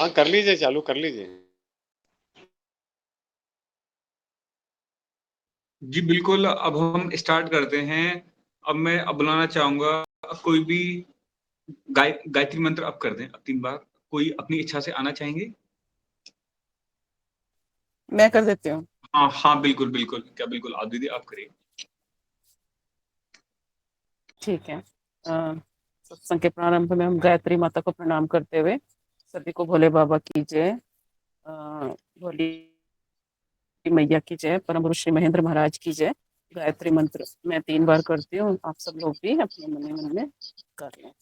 हाँ कर लीजिए, चालू कर लीजिए। जी बिल्कुल, अब हम स्टार्ट करते हैं। अब बुलाना चाहूंगा कोई भी गायत्री मंत्र अब कर दें, अब 3 बार। कोई अपनी इच्छा से आना चाहेंगे? मैं कर देती हूँ। हाँ हाँ, बिल्कुल बिल्कुल, क्या बिल्कुल, आप दीदी आप करिए। ठीक है। सत्संग के प्रारंभ में हम गायत्री माता को प्रणाम करते हुए सभी को भोले बाबा की जय, भोली मैया की जय, परम गुरु श्री महेंद्र महाराज की जय। गायत्री मंत्र मैं 3 बार करती हूँ, आप सब लोग भी अपने मन में कर लें।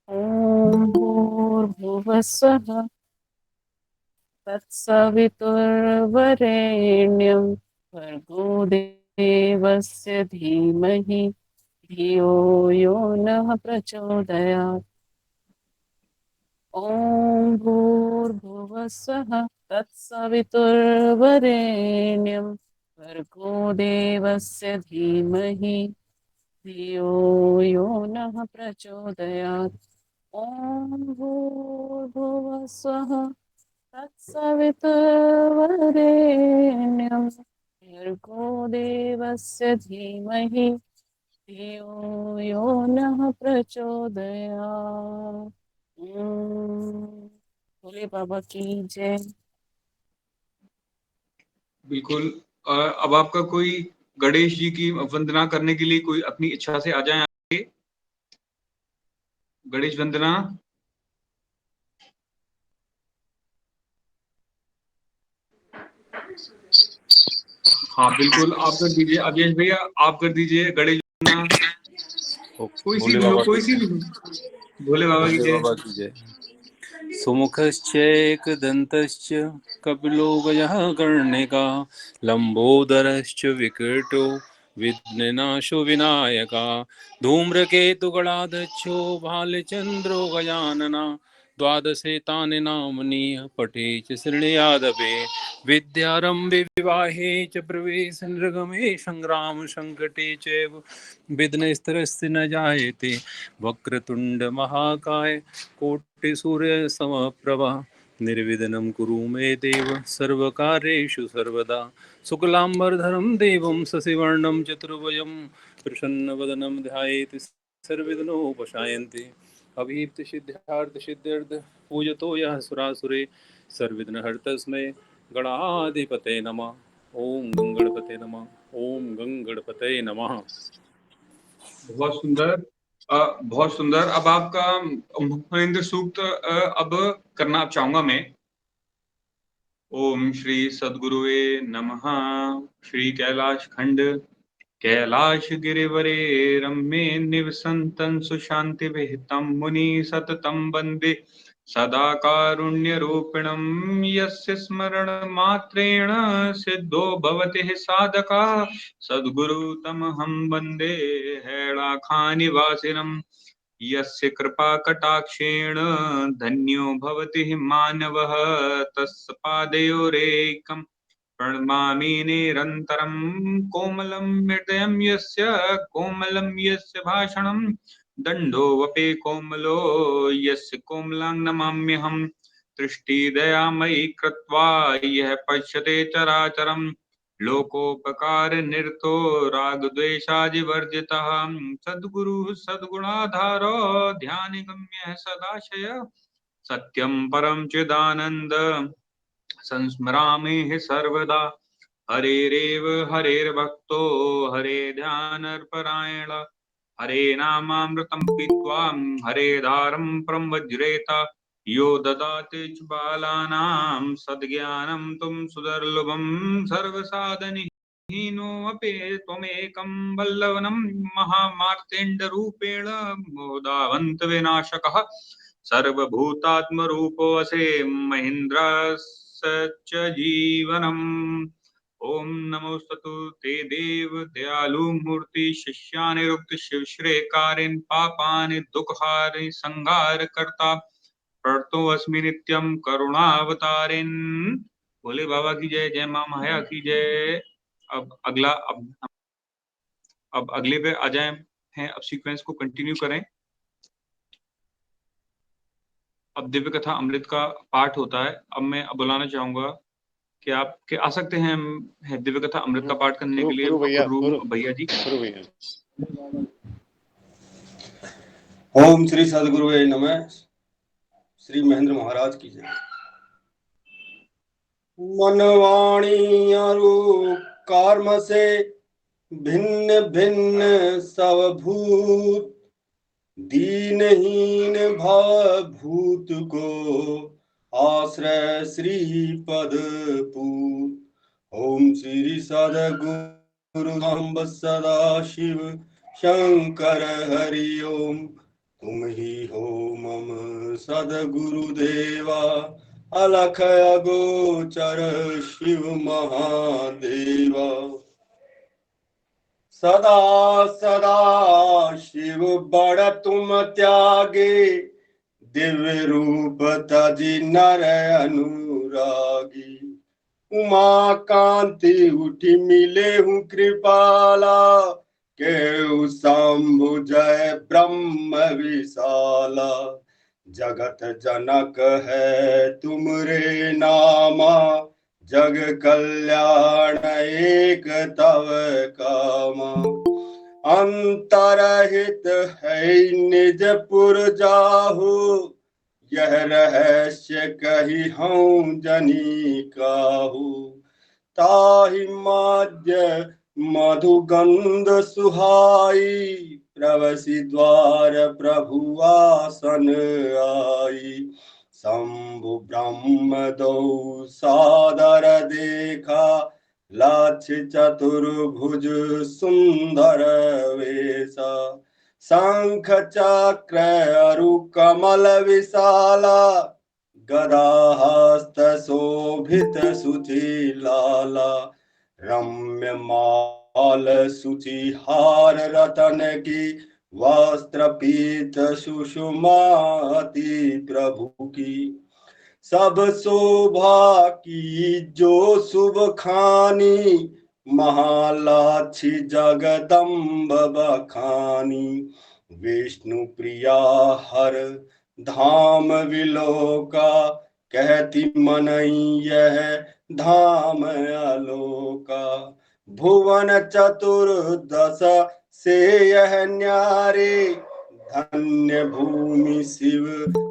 ओम भूर्भुवः स्वः तत्सवितुर्वरेण्यं भर्गो देवस्य धीमहि धियो यो नः प्रचोदयात्। ओम भूर्भुवः स्वः तत्सवितुर्वरेण्यं भर्गो देवस्य धीमहि धियो यो नः प्रचोदयात्। ओम भूर्भुवः स्वः तत्सवितुर्वरेण्यं भर्गो देवस्य धीमहि धियो यो नः प्रचोदयात्। भोले बाबा की जय। बिल्कुल। अब आपका कोई गणेश जी की वंदना करने के लिए कोई अपनी इच्छा से आ जाए आगे। गणेश वंदना। हाँ बिल्कुल, आप कर दीजिए। अभियश भैया आप कर दीजिए गणेश वंदना। कोई सी भोले भी हो, बाबा कोई की सी जय। भी हो। भोले बाबा की भोले जय। बाबा की जय। सुमुखश्चैकदन्तश्च कपिलो गयः कर्णिका लम्बोदरश्च विकटो विघ्ननाशो विनायका धूम्रकेतुगणाधच्छो भालचन्द्रो गजानना द्वादशेतानि नाम्नि पठे च शृणुयादपि विद्यारम्भे विवाहे च प्रवेशे निर्गमे संग्राम संकटे चैव विघ्नस्तरस्य न जायते वक्रतुण्ड महाकाय कोटिसूर्यसमप्रभा निर्विघ्नं कुरु मे देव सर्वकार्येषु सर्वदा शुक्लाम्बरधरं देवं शशिवर्णं चतुर्भुजं प्रसन्नवदनं ध्यायेत् सर्वविघ्नोपशायन्ते अभीप्तसिद्ध्यार्थसिद्ध्यर्थ पूजतो यः सुरासुरे सर्वविघ्नहर्तस्मै गणाधिपतये नमः। ओम गंगणपते नमः। ओम गंगणपते नमः। बहुत सुंदर। बहुत सुंदर। अब आपका मुखमंत्र सूक्त अब करना चाहूंगा मैं। ओम श्री सद्गुरुवे नमः। श्री कैलाश खंड कैलाश गिरिवरे रम्ये निवसन्तं सुशान्ति विहितं मुनि सततं वन्दे सदा कारुण्यरूपिणं यस्य स्मरणमात्रेण सिद्धो भवति साधका सद्गुरु तमहं वन्दे हैलाखानिवासिनं यस्य कृपा कटाक्षेण धन्यो भवति मानवः तस्य पादयोरेकम् प्रणमामि निरन्तरं कोमलं हृदयं यस्य कोमलं यस्य भाषणं दण्डोऽपि कोमलो यस्य कोमलं नमाम्यहं दृष्टिदयामयि कृत्वा यः पश्यते चराचरं लोकोपकारनिरतो रागद्वेषादिवर्जितः सद्गुरुः सद्गुणाधारो ध्यानगम्यः सदाशय सत्यं परं चिदानन्द संस्मरामि हि सर्वदा हरेरेव हरेर्भक्तो हरे ध्यानर्परायण हरे नामामृतं पीत्वा हरेधारं प्रमज्रेत यो ददाति च बालानां सद्ज्ञानं तं सुदुर्लभं सर्वसाधनहीनोऽपि त्वमेकं वल्लवनं महामार्तेण्डरूपेण मोदावन्तविनाशकः सर्वभूतात्मरूपोऽसि महेन्द्रस्य जीवनम्। ओम नमोस्तु ते देव दयालु मूर्ति शिष्यानिरुक्त शिवश्रेकारिन् पापानि दुःखानि संहार कर्ता प्रणतो अस्मि नित्यं करुणावतारिन्। भोले बाबा की जय। जय मां माया की जय। अब अगला अब अगले पे आ जाए हैं। अब सीक्वेंस को कंटिन्यू करें। अब दिव्य कथा अमृत का पाठ होता है। अब मैं बुलाना चाहूंगा कि आप के आ सकते हैं दिव्य कथा अमृत का पाठ करने के लिए गुरु भैया जी। ओम श्री सदगुरुवे नमः। श्री महेंद्र महाराज की जय। मनवाणी अरु कर्म से भिन्न भिन्न सब भूत, दीनहीन भव भूत को आश्रय श्री पद पूत। ओम श्री सदगुरु सांब सदा शिव शंकर हरि ओम। तुम ही हो मम सदगुरुदेवा, अलख अगोचर शिव महादेवा। सदा सदा शिव बड़ तुम त्यागे, दिव्य रूप तजि नर अनुरागी। उमा कांति उठी मिले हूँ कृपाला, केहु शंभु जय ब्रह्म विशाला। जगत जनक है तुमरे नामा, जग कल्याण एक तव कामा। अंतरहित है निज पुर जाहु, यह रहस्य कही हूँ जनी काहू। ताहि माध्य मधुगंध सुहाई, प्रवसी द्वार प्रभु आसन आई। शंभु ब्रह्म दो सादर देखा, लाक्ष चतुर्भुज सुंदर वेशा। शंख चक्र अरु कमल विशाला, गदा हस्त शोभित सुचि लाला। रम्य माल सुचि हार रतन की, वस्त्र पीत सुषुमाति प्रभु की। सब शोभा की जो शुभ खानी, महालाक्षी जगदम्ब बखानी। विष्णु प्रिया हर धाम विलोका, कहती मनई यह धाम अलोका। भुवन चतुर्दश से यह न्यारे, धन्य भूमि शिव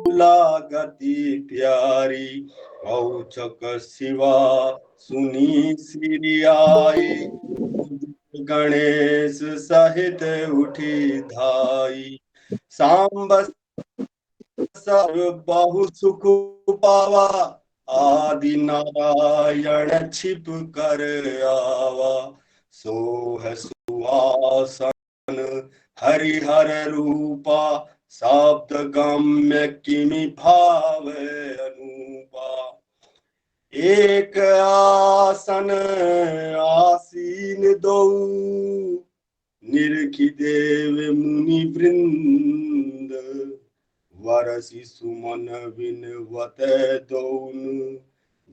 लागती प्यारी। औचक शिवा सुनी सिरि आई, गणेश सहित उठी धाई। सांब सब बहु सुख पावा, आदि नारायण छिप कर आवा। सोह सुआसन हरिहर रूपा, शब्द गम्य किमि भाव अनूपा। एक आसन आसीन दो, निरखि देव मुनि वृंद। वरसी सुमन विनवत दोनु,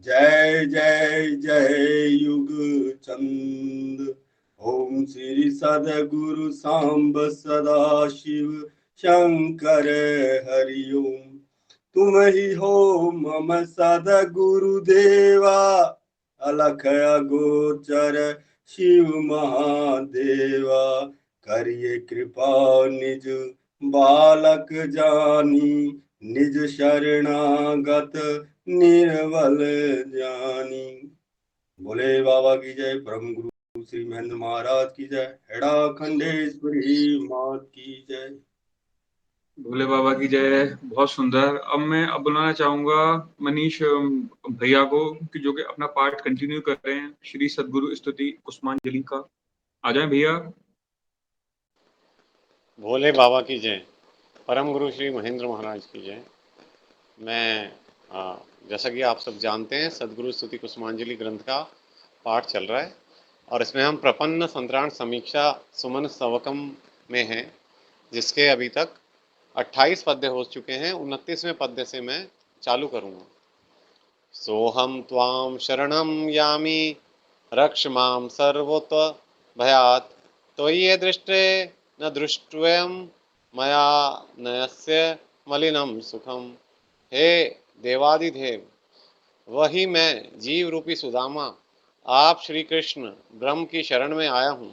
जय जय जय युग चंद। ओम श्री सदगुरु सांब सदा शिव शंकर हरि ओम। तुम ही हो मम सदगुरुदेवा, अलख अगोचर शिव महादेवा। करिए कृपा निज बालक जानी, निज शरणागत निर्बल जानी। बोले बाबा की जय। परम गुरु श्री महेंद्र महाराज की जय। हेड़ा खंडेश्वरी मात की जय। भोले बाबा की जय। बहुत सुंदर। अब मैं बुलाना चाहूंगा मनीष भैया को, कि जो कि अपना पाठ कंटिन्यू कर रहे हैं श्री सदगुरु स्तुति कुसुमांजलि का। आ जाए भैया। भोले बाबा की जय। परम गुरु श्री महेंद्र महाराज की जय। मैं जैसा कि आप सब जानते हैं, सदगुरु स्तुति कुसुमांजलि ग्रंथ का पाठ चल रहा है और इसमें हम प्रपन्न संतराण समीक्षा सुमन स्तवकम में हैं, जिसके अभी तक 28 पद्य हो चुके हैं। 29वें पद्य से मैं चालू करूँगा। सोहम त्वाम शरणम यामी, रक्ष माम सर्वोत भयात। त्वयि दृष्टे न दृष्ट्वयं, मया नयस्य मलिनं सुखम। हे देवादिदेव, वही मैं जीव रूपी सुदामा आप श्री कृष्ण ब्रह्म की शरण में आया हूँ।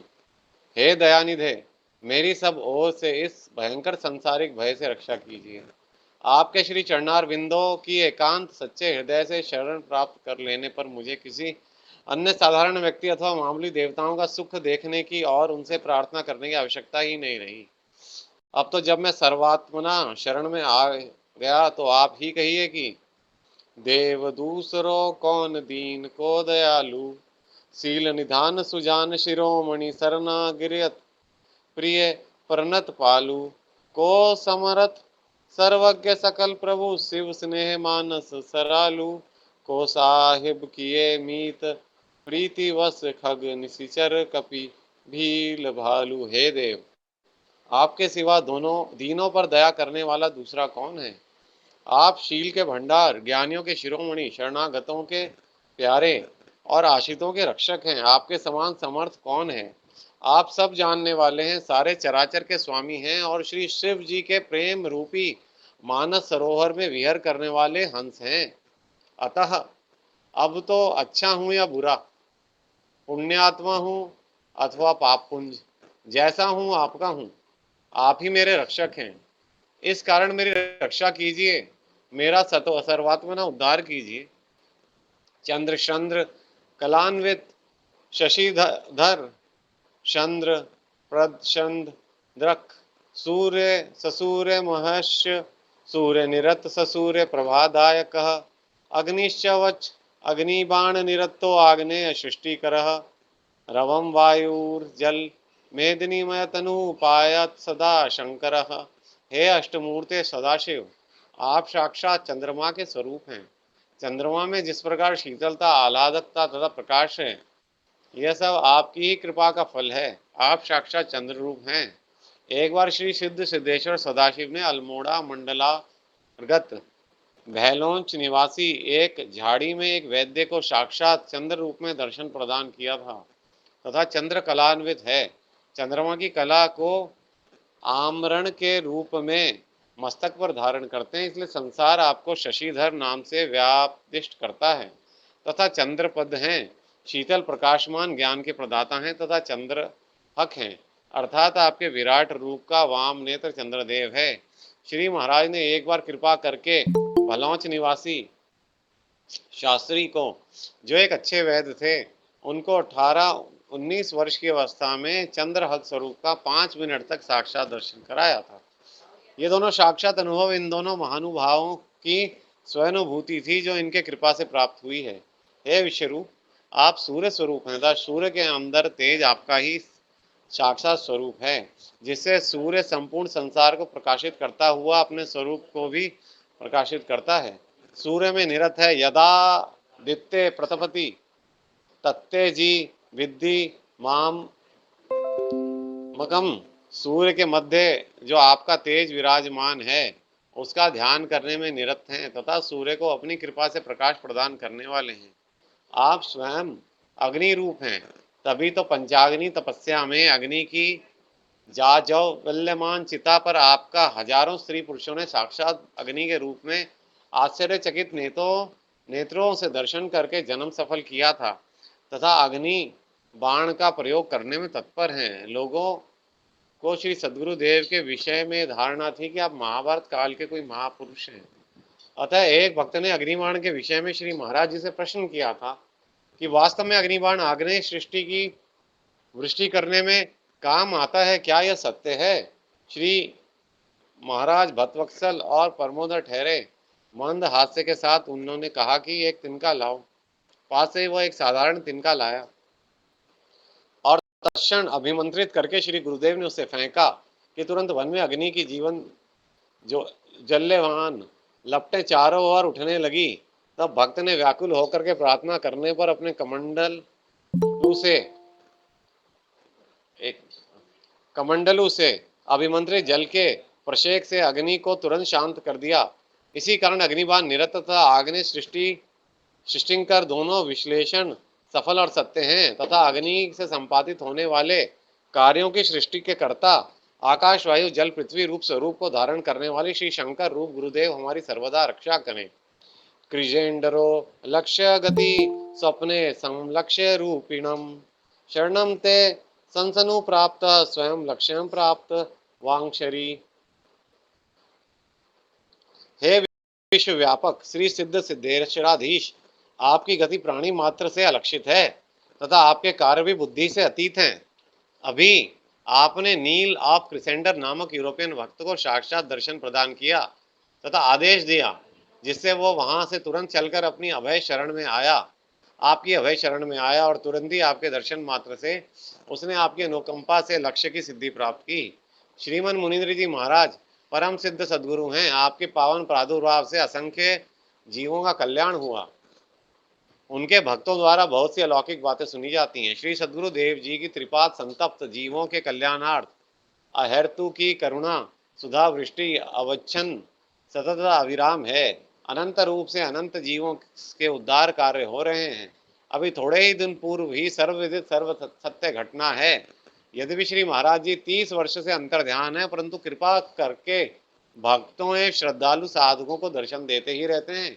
हे दयानिधे, मेरी सब ओर से इस भयंकर सांसारिक भय से रक्षा कीजिए। आपके श्री चरणार बिंदों की एकांत सच्चे हृदय से शरण प्राप्त कर लेने पर मुझे किसी अन्य साधारण व्यक्ति अथवा मामूली देवताओं का सुख देखने की और उनसे प्रार्थना करने की आवश्यकता ही नहीं रही। अब तो जब मैं सर्वात्मना शरण में आ गया तो आप ही कहिए कि देव दूसरो कौन दीन को दयालु, शील निधान सुजान शिरोमणि शरणागिरत प्रिय परनत पालू, को समरथ सर्वज्ञ सकल प्रभु शिव स्नेह मानस सरालू, को साहिब किए मीत प्रीति वश खग निशिचर कपि भील भालू। हे देव, आपके सिवा दोनों दीनों पर दया करने वाला दूसरा कौन है? आप शील के भंडार, ज्ञानियों के शिरोमणि, शरणागतों के प्यारे और आश्रितों के रक्षक हैं। आपके समान समर्थ कौन है? आप सब जानने वाले हैं, सारे चराचर के स्वामी हैं और श्री शिव जी के प्रेम रूपी मानस सरोवर में विहर करने वाले हंस हैं। अतः अब तो अच्छा हूं या बुरा, पुण्यात्मा हूं अथवा पाप पुंज, जैसा हूं आपका हूं, आप ही मेरे रक्षक हैं। इस कारण मेरी रक्षा कीजिए, मेरा सर्वात्मना उद्धार कीजिए। चंद्र चंद्र कलान्वित शशिधर चंद्र प्रदचंद द्रक, सूर्य ससूर्य महर्ष्य, सूर्य निरत ससूर्य प्रभादायक, अग्निश्चवच अग्निबाण निरतो आग्नेय सृष्टिकरः, रवम वायुर्जल मेदिनीमय तनु पायत सदा शंकरः। हे अष्टमूर्ते सदाशिव, आप साक्षात चंद्रमा के स्वरूप हैं। चंद्रमा में जिस प्रकार शीतलता, आह्लादकता तथा प्रकाश है, यह सब आपकी ही कृपा का फल है। आप साक्षात चंद्र रूप हैं। एक बार श्री सिद्ध सिद्धेश्वर सदाशिव ने अल्मोड़ा मंडलागत भैलोंच निवासी एक झाड़ी में एक वैद्य को साक्षात चंद्र रूप में दर्शन प्रदान किया था तथा चंद्र कलान्वित है। चंद्रमा की कला को आमरण के रूप में मस्तक पर धारण करते हैं, इसलिए संसार आपको शशिधर नाम से व्यापिष्ट करता है। तथा चंद्र पद हैं, शीतल प्रकाशमान ज्ञान के प्रदाता हैं तथा चंद्र हक हैं, अर्थात आपके विराट रूप का वाम नेत्र चंद्रदेव है। श्री महाराज ने एक बार कृपा करके भलौच निवासी शास्त्री को, जो एक अच्छे वैद्य थे, उनको 18-19 वर्ष की अवस्था में चंद्रहक स्वरूप का 5 मिनट तक साक्षात दर्शन कराया था। ये दोनों साक्षात अनुभव इन दोनों महानुभावों की स्वयनुभूति थी जो इनके कृपा से प्राप्त हुई है। हे विश्वरूप, आप सूर्य स्वरूप हैं तथा सूर्य के अंदर तेज आपका ही साक्षात स्वरूप है, जिससे सूर्य संपूर्ण संसार को प्रकाशित करता हुआ अपने स्वरूप को भी प्रकाशित करता है। सूर्य में निरत है, यदा दित्ते प्रतपति तत्ते जी विद्धि माम मकम। सूर्य के मध्य जो आपका तेज विराजमान है, उसका ध्यान करने में निरत हैं तथा सूर्य को अपनी कृपा से प्रकाश प्रदान करने वाले हैं। आप स्वयं अग्नि रूप हैं, तभी तो पंचाग्नि तपस्या में अग्नि की जाज्वल्यमान चिता पर आपका हजारों स्त्री पुरुषों ने साक्षात अग्नि के रूप में आश्चर्यचकित नेत्रों से दर्शन करके जन्म सफल किया था तथा अग्नि बाण का प्रयोग करने में तत्पर हैं। लोगों को श्री सद्गुरुदेव के विषय में धारणा थी कि आप महाभारत काल के कोई महापुरुष हैं। अतः एक भक्त ने अग्निबाण के विषय में श्री महाराज जी से प्रश्न किया था कि वास्तव में अग्निबाण आग्नेय सृष्टि की वृष्टि करने में काम आता है, क्या यह सत्य है? श्री महाराज भक्तवत्सल और परमोदर ठहरे। मंद हास्य के साथ उन्होंने कहा कि एक तिनका लाओ। पास से वह एक साधारण तिनका लाया और तत्क्षण अभिमंत्रित करके श्री गुरुदेव ने उसे फेंका कि तुरंत वन में अग्नि की जीवन जो जल्यमान लपटें चारों ओर उठने लगी। तब भक्त ने व्याकुल होकर के प्रार्थना करने पर अपने कमंडलू से अभिमंत्रित जल के प्रशेक से अग्नि को तुरंत शांत कर दिया। इसी कारण अग्निबाण निरत तथा आग्नेय सृष्टिंकर दोनों विश्लेषण सफल और सत्य हैं तथा अग्नि से संपादित होने वाले कार्यों की सृष्टि के कर्ता आकाश वायु जल पृथ्वी रूप स्वरूप को धारण करने वाले श्री शंकर रूप गुरुदेव हमारी सर्वदा रक्षा करें। कृजेंडरो लक्ष्य गति स्वप्ने संलक्ष्य रूपिणम शरणम ते संसनु प्राप्त स्वयं लक्ष्यम प्राप्त वांक्षरी। हे विश्व व्यापक श्री सिद्ध सिद्धेश्वराधीश, आपकी गति प्राणी मात्र से अलक्षित है तथा आपके कार्य भी बुद्धि से अतीत हैं। अभी आपने नील ऑफ क्रिसेंडर नामक यूरोपियन भक्त को साक्षात दर्शन प्रदान किया तथा आदेश दिया, जिससे वो वहां से तुरंत चलकर अपनी अभय शरण में आया, आपकी अभय शरण में आया और तुरंत ही आपके दर्शन मात्र से उसने आपकी अनुकंपा से लक्ष्य की सिद्धि प्राप्त की। श्रीमन मुनीन्द्र जी महाराज परम सिद्ध सद्गुरु हैं, आपके पावन प्रादुर्भाव से असंख्य जीवों का कल्याण हुआ। उनके भक्तों द्वारा बहुत सी अलौकिक बातें सुनी जाती हैं। श्री सद्गुरु देव जी की त्रिपाद संतप्त जीवों के कल्याणार्थ अहेतु की करुणा सुधा वृष्टि अवच्छन सतत अविराम है। अनंत रूप से अनंत जीवों के उद्धार कार्य हो रहे हैं। अभी थोड़े ही दिन पूर्व ही सर्वविदित सर्व सत्य घटना है। यद्यपि श्री महाराज जी 30 वर्ष से अंतर ध्यान है, परंतु कृपा करके भक्तों एवं श्रद्धालु साधकों को दर्शन देते ही रहते हैं।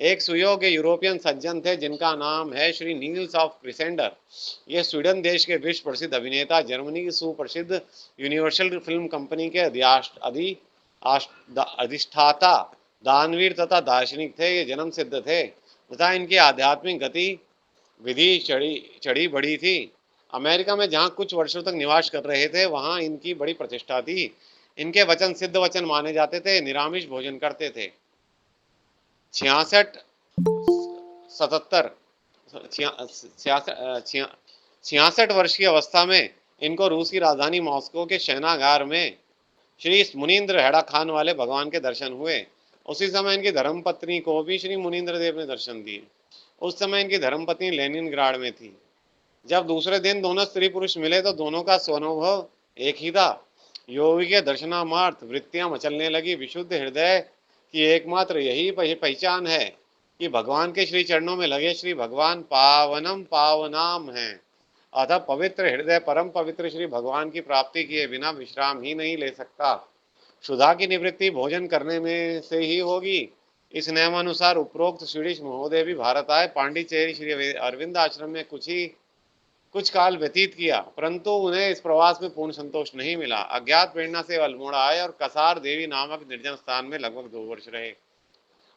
एक सुयोग्य यूरोपियन सज्जन थे जिनका नाम है श्री नील्स ऑफ क्रिसेंडर। ये स्वीडन देश के विश्व प्रसिद्ध अभिनेता, जर्मनी की सुप्रसिद्ध यूनिवर्सल फिल्म कंपनी के अधिष्ठाता, दानवीर तथा दार्शनिक थे। ये जन्म सिद्ध थे तथा इनकी आध्यात्मिक गति विधि चढ़ी बढ़ी थी। अमेरिका में जहाँ कुछ वर्षों तक निवास कर रहे थे, वहाँ इनकी बड़ी प्रतिष्ठा थी। इनके वचन सिद्ध वचन माने जाते थे। निरामिष भोजन करते थे। 66 वर्ष की अवस्था में इनको रूस की राजधानी मॉस्को के शयनागार में श्री मुनीन्द्र हेड़ा खान वाले भगवान के दर्शन हुए। उसी समय इनकी धर्मपत्नी को भी श्री मुनीन्द्र देव ने दर्शन दिए। उस समय इनकी धर्मपत्नी लेनिनग्राड में थी। जब दूसरे दिन दोनों स्त्री पुरुष मिले तो दोनों का स्वानुभव एक ही था। योगी के दर्शनामार्थ वृत्तियां मचलने लगी। विशुद्ध हृदय की एकमात्र यही पहचान है कि भगवान के श्री चरणों में लगे श्री भगवान पावनम पावनाम हैं। अतः पवित्र हृदय परम पवित्र श्री भगवान की प्राप्ति किए बिना विश्राम ही नहीं ले सकता। क्षुधा की निवृत्ति भोजन करने में से ही होगी। इस नियमानुसार उपरोक्त स्वीडिश महोदय भी भारत आए। पांडिचेरी श्री अरविंद आश्रम में कुछ काल व्यतीत किया, परंतु उन्हें इस प्रवास में पूर्ण संतोष नहीं मिला। अज्ञात प्रेरणा से अल्मोड़ा आए और कसार देवी नामक निर्जन स्थान में लगभग 2 वर्ष रहे।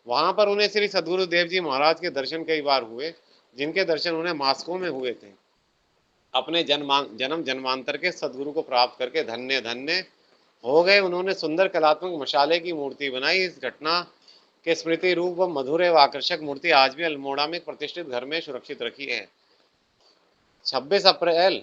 वहां पर उन्हें श्री सद्गुरु देव जी महाराज के दर्शन कई बार हुए, जिनके दर्शन उन्हें मॉस्को में हुए थे। अपने जन्म जन्मांतर के सद्गुरु को प्राप्त करके धन्य धन्य हो गए। उन्होंने सुंदर कलात्मक मशाले की मूर्ति बनाई। इस घटना के स्मृति रूप व मधुर एवं आकर्षक मूर्ति आज भी अल्मोड़ा में एक प्रतिष्ठित घर में सुरक्षित रखी है। 26 अप्रैल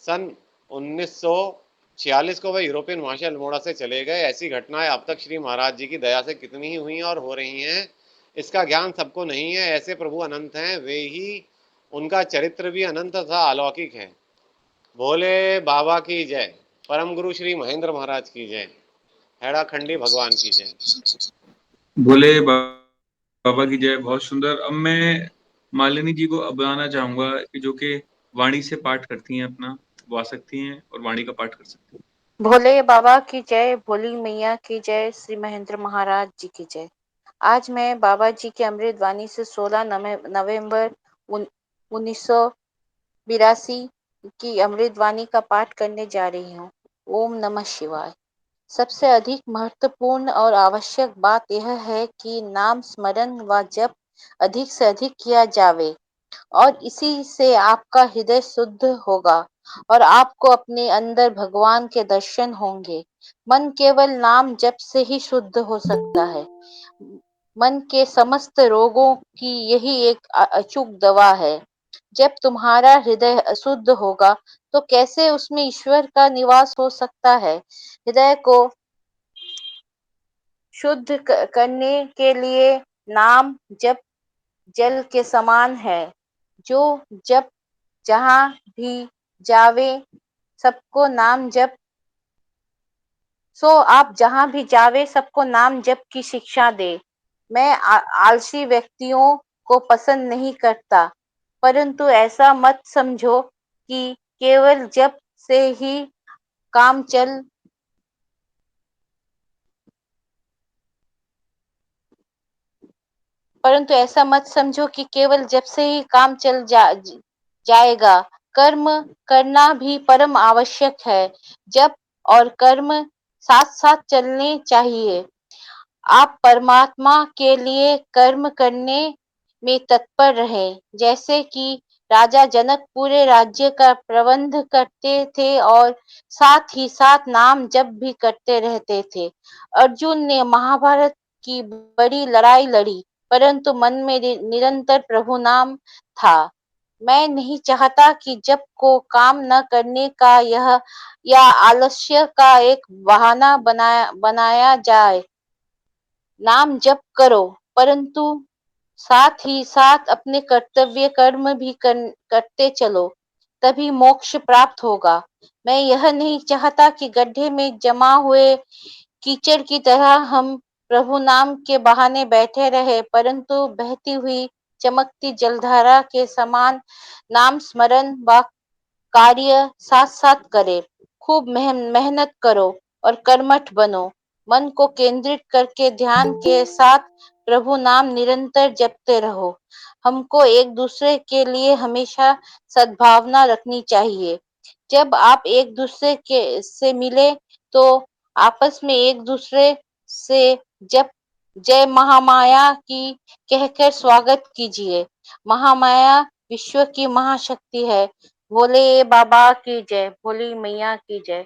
सन 1946 को वह यूरोपियन महाशय अल्मोड़ा से चले गए। ऐसी घटनाएं अब तक श्री महाराज जी की दया से कितनी ही हुई और हो रही हैं, इसका ज्ञान सबको नहीं है। ऐसे प्रभु अनंत हैं, वे ही उनका चरित्र भी अनंत तथा अलौकिक है। भोले बाबा की जय। परम गुरु श्री महेंद्र महाराज की जय। हेड़ाखंडी भगवान की जय। भोले बाबा की जय। बहुत सुंदर। अब मैं मालिनी जी को अब बुलाना चाहूंगा कि जो कि वाणी से पाठ करती हैं, अपना गा सकती हैं और वाणी का पाठ कर सकती हैं। भोले बाबा की जय, भोली मैया की जय, श्री महेंद्र महाराज जी की जय। आज मैं बाबा जी की अमृत वाणी से 16 नवंबर 1982 की अमृत वाणी का पाठ करने जा रही हूँ। ओम नमः शिवाय। सबसे अधिक महत्वपूर्ण और आवश्यक बात यह है कि नाम स्मरण व जप अधिक से अधिक किया जावे और इसी से आपका हृदय शुद्ध होगा और आपको अपने अंदर भगवान के दर्शन होंगे। मन केवल नाम जप से ही शुद्ध हो सकता है। मन के समस्त रोगों की यही एक अचूक दवा है। जब तुम्हारा हृदय अशुद्ध होगा तो कैसे उसमें ईश्वर का निवास हो सकता है। हृदय को शुद्ध करने के लिए नाम जप जल के समान है, जो जब जहां भी जावे सबको नाम जप आप जहां भी जावे सबको नाम जप की शिक्षा दे। मैं आलसी व्यक्तियों को पसंद नहीं करता, परंतु ऐसा मत समझो कि केवल जप से ही काम चल परंतु ऐसा मत समझो कि केवल जब से ही काम चल जाएगा। कर्म करना भी परम आवश्यक है। जप और कर्म साथ साथ चलने चाहिए। आप परमात्मा के लिए कर्म करने में तत्पर रहे, जैसे कि राजा जनक पूरे राज्य का प्रबंध करते थे और साथ ही साथ नाम जप भी करते रहते थे। अर्जुन ने महाभारत की बड़ी लड़ाई लड़ी, परंतु मन में निरंतर प्रभु नाम था। मैं नहीं चाहता कि जप को काम न करने का यह या आलस्य का एक बहाना बनाया जाए। नाम जप करो, परंतु साथ ही साथ अपने कर्तव्य कर्म भी करते चलो, तभी मोक्ष प्राप्त होगा। मैं यह नहीं चाहता कि गड्ढे में जमा हुए कीचड़ की तरह हम प्रभु नाम के बहाने बैठे रहे, परंतु बहती हुई चमकती जलधारा के समान नाम स्मरण व कार्य साथ साथ करे। खूब मेहनत करो और कर्मठ बनो। मन को केंद्रित करके ध्यान के साथ प्रभु नाम निरंतर जपते रहो। हमको एक दूसरे के लिए हमेशा सद्भावना रखनी चाहिए। जब आप एक दूसरे के से मिले तो आपस में एक दूसरे से जब जय महामाया की कहकर स्वागत कीजिए। महामाया विश्व की महाशक्ति है। भोले बाबा की जय, भोली मैया की जय,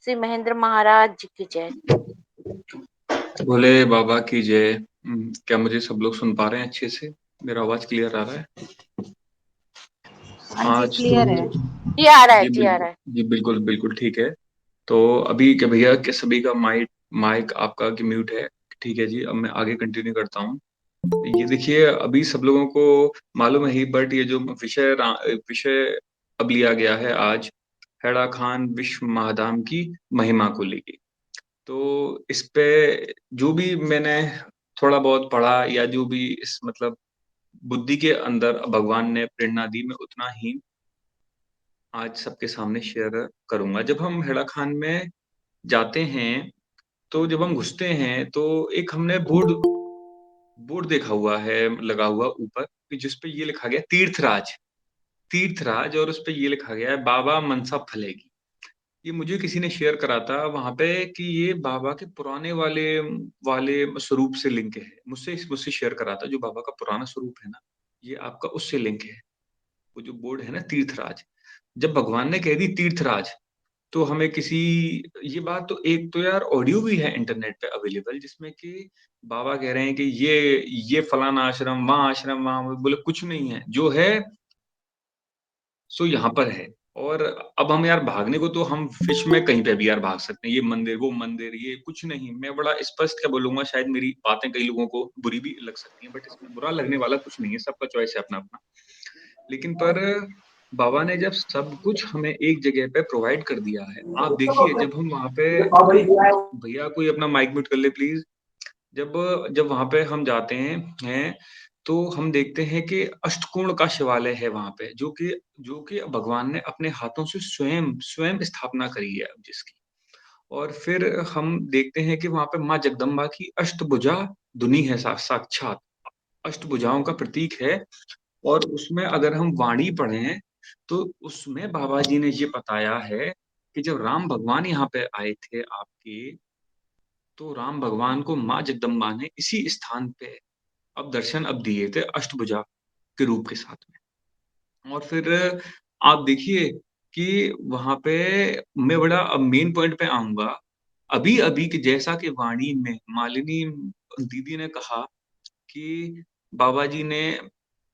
श्री महेंद्र महाराज जी की जय। भोले बाबा की जय। क्या मुझे सब लोग सुन पा रहे हैं अच्छे से? मेरा आवाज क्लियर आ रहा है? हाँ जी, आज क्लियर है तो जी, आ रहा है जी जी, आ रहा बिल्कुल, है। जी बिल्कुल बिल्कुल ठीक है। तो अभी क्या भैया के सभी का माइक माइक आपका की म्यूट है? ठीक है जी, अब मैं आगे कंटिन्यू करता हूँ। ये देखिए, अभी सब लोगों को मालूम है ही, बट ये जो विषय अब लिया गया है आज, हैड़ा खान विश्व महाधाम की महिमा को लेके। तो इस पे जो भी मैंने थोड़ा बहुत पढ़ा, या जो भी इस मतलब बुद्धि के अंदर भगवान ने प्रेरणा दी, मैं उतना ही आज सबके सामने शेयर करूंगा। जब हम हेड़ा खान में जाते हैं, तो जब हम घुसते हैं, तो एक हमने बोर्ड बोर्ड देखा हुआ है लगा हुआ ऊपर, कि जिस पे ये लिखा गया तीर्थराज। तीर्थराज, और उस पे ये लिखा गया है बाबा मनसा फलेगी। ये मुझे किसी ने शेयर करा था वहां पे, कि ये बाबा के पुराने वाले वाले स्वरूप से लिंक है। मुझसे शेयर करा था, जो बाबा का पुराना स्वरूप है ना, ये आपका उससे लिंक है। वो जो बोर्ड है ना तीर्थराज, जब भगवान ने कह दी तीर्थराज, तो हमें किसी, ये बात तो, एक तो यार ऑडियो भी है इंटरनेट पे अवेलेबल, जिसमें कि बाबा कह रहे हैं कि ये फलाना आश्रम, वहां आश्रम, वहां, बोले कुछ नहीं है, जो है सो यहाँ पर है। और अब हम यार भागने को, तो हम फिश में कहीं पे भी यार भाग सकते हैं, ये मंदिर वो मंदिर, ये कुछ नहीं। मैं बड़ा स्पष्ट क्या बोलूंगा, शायद मेरी बातें कई लोगों को बुरी भी लग सकती हैं, बट इसमें बुरा लगने वाला कुछ नहीं है, सबका चॉइस है अपना अपना। लेकिन पर बाबा ने जब सब कुछ हमें एक जगह पे प्रोवाइड कर दिया है, आप देखिए, जब हम वहां पे, भैया कोई अपना माइक म्यूट कर ले प्लीज। जब जब वहां पे हम जाते हैं तो हम देखते हैं कि अष्टकोण का शिवालय है वहां पे, जो कि भगवान ने अपने हाथों से स्वयं स्वयं स्थापना करी है जिसकी। और फिर हम देखते हैं कि वहां पे माँ जगदम्बा की अष्टभुजा धुनी है, साक्षात अष्टभुजाओं का प्रतीक है। और उसमें अगर हम वाणी पढ़ें, तो उसमें बाबा जी ने ये बताया है कि जब राम भगवान यहाँ पे आए थे आपके, तो राम भगवान को माँ जगदम्बा ने इसी स्थान पे अब दिए थे, अष्टभुजा के रूप के साथ में। और फिर आप देखिए कि वहां पे, मैं बड़ा अब मेन पॉइंट पे आऊंगा। अभी अभी कि जैसा कि वाणी में मालिनी दीदी ने कहा कि बाबा जी ने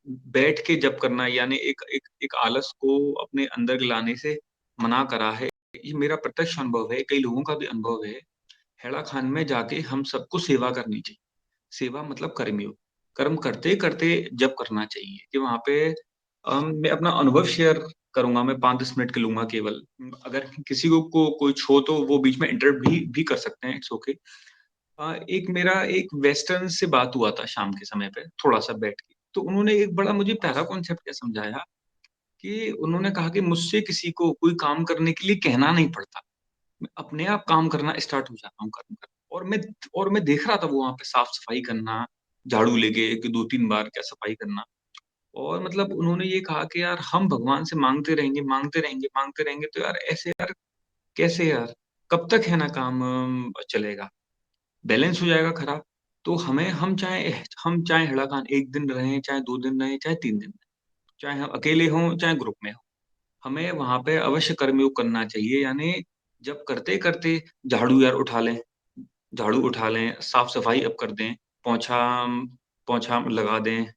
बैठ के जप करना, यानी एक आलस को अपने अंदर लाने से मना करा है। ये मेरा प्रत्यक्ष अनुभव है, कई लोगों का भी अनुभव है। हेड़ा खान में जाके हम सबको सेवा करनी चाहिए। सेवा मतलब कर्मयोग, कर्म करते करते जब करना चाहिए। कि वहां पे मैं अपना अनुभव शेयर करूंगा, मैं 5-10 मिनट के लूंगा केवल। अगर किसी को कोई छो तो वो बीच में इंटरप्ट भी कर सकते हैं, इट्स ओके। एक मेरा एक वेस्टर्न से बात हुआ था शाम के समय पे, थोड़ा सा बैठ के, तो उन्होंने एक बड़ा मुझे प्यारा कॉन्सेप्ट क्या समझाया, कि उन्होंने कहा कि मुझसे किसी को कोई काम करने के लिए कहना नहीं पड़ता, मैं अपने आप काम करना स्टार्ट हो जाता हूँ, कर्म करना। और मैं देख रहा था वो वहां पे साफ सफाई करना, झाड़ू लेके एक 2-3 बार क्या सफाई करना। और मतलब उन्होंने ये कहा कि यार हम भगवान से मांगते रहेंगे, मांगते रहेंगे, मांगते रहेंगे, तो यार ऐसे यार कैसे यार, कब तक है ना काम चलेगा, बैलेंस हो जाएगा खराब। तो हमें हम चाहे हेड़ा खान 1 दिन रहें, चाहे 2 दिन रहें, चाहे 3 दिन रहें, चाहे हम अकेले हों, चाहे ग्रुप में हों, हमें वहाँ पे अवश्य कर्मयोग करना चाहिए। यानी जब करते-करते झाड़ू यार उठा लें, झाड़ू उठा लें, साफ-सफाई अब कर दें, पोंछा पोंछा लगा दें,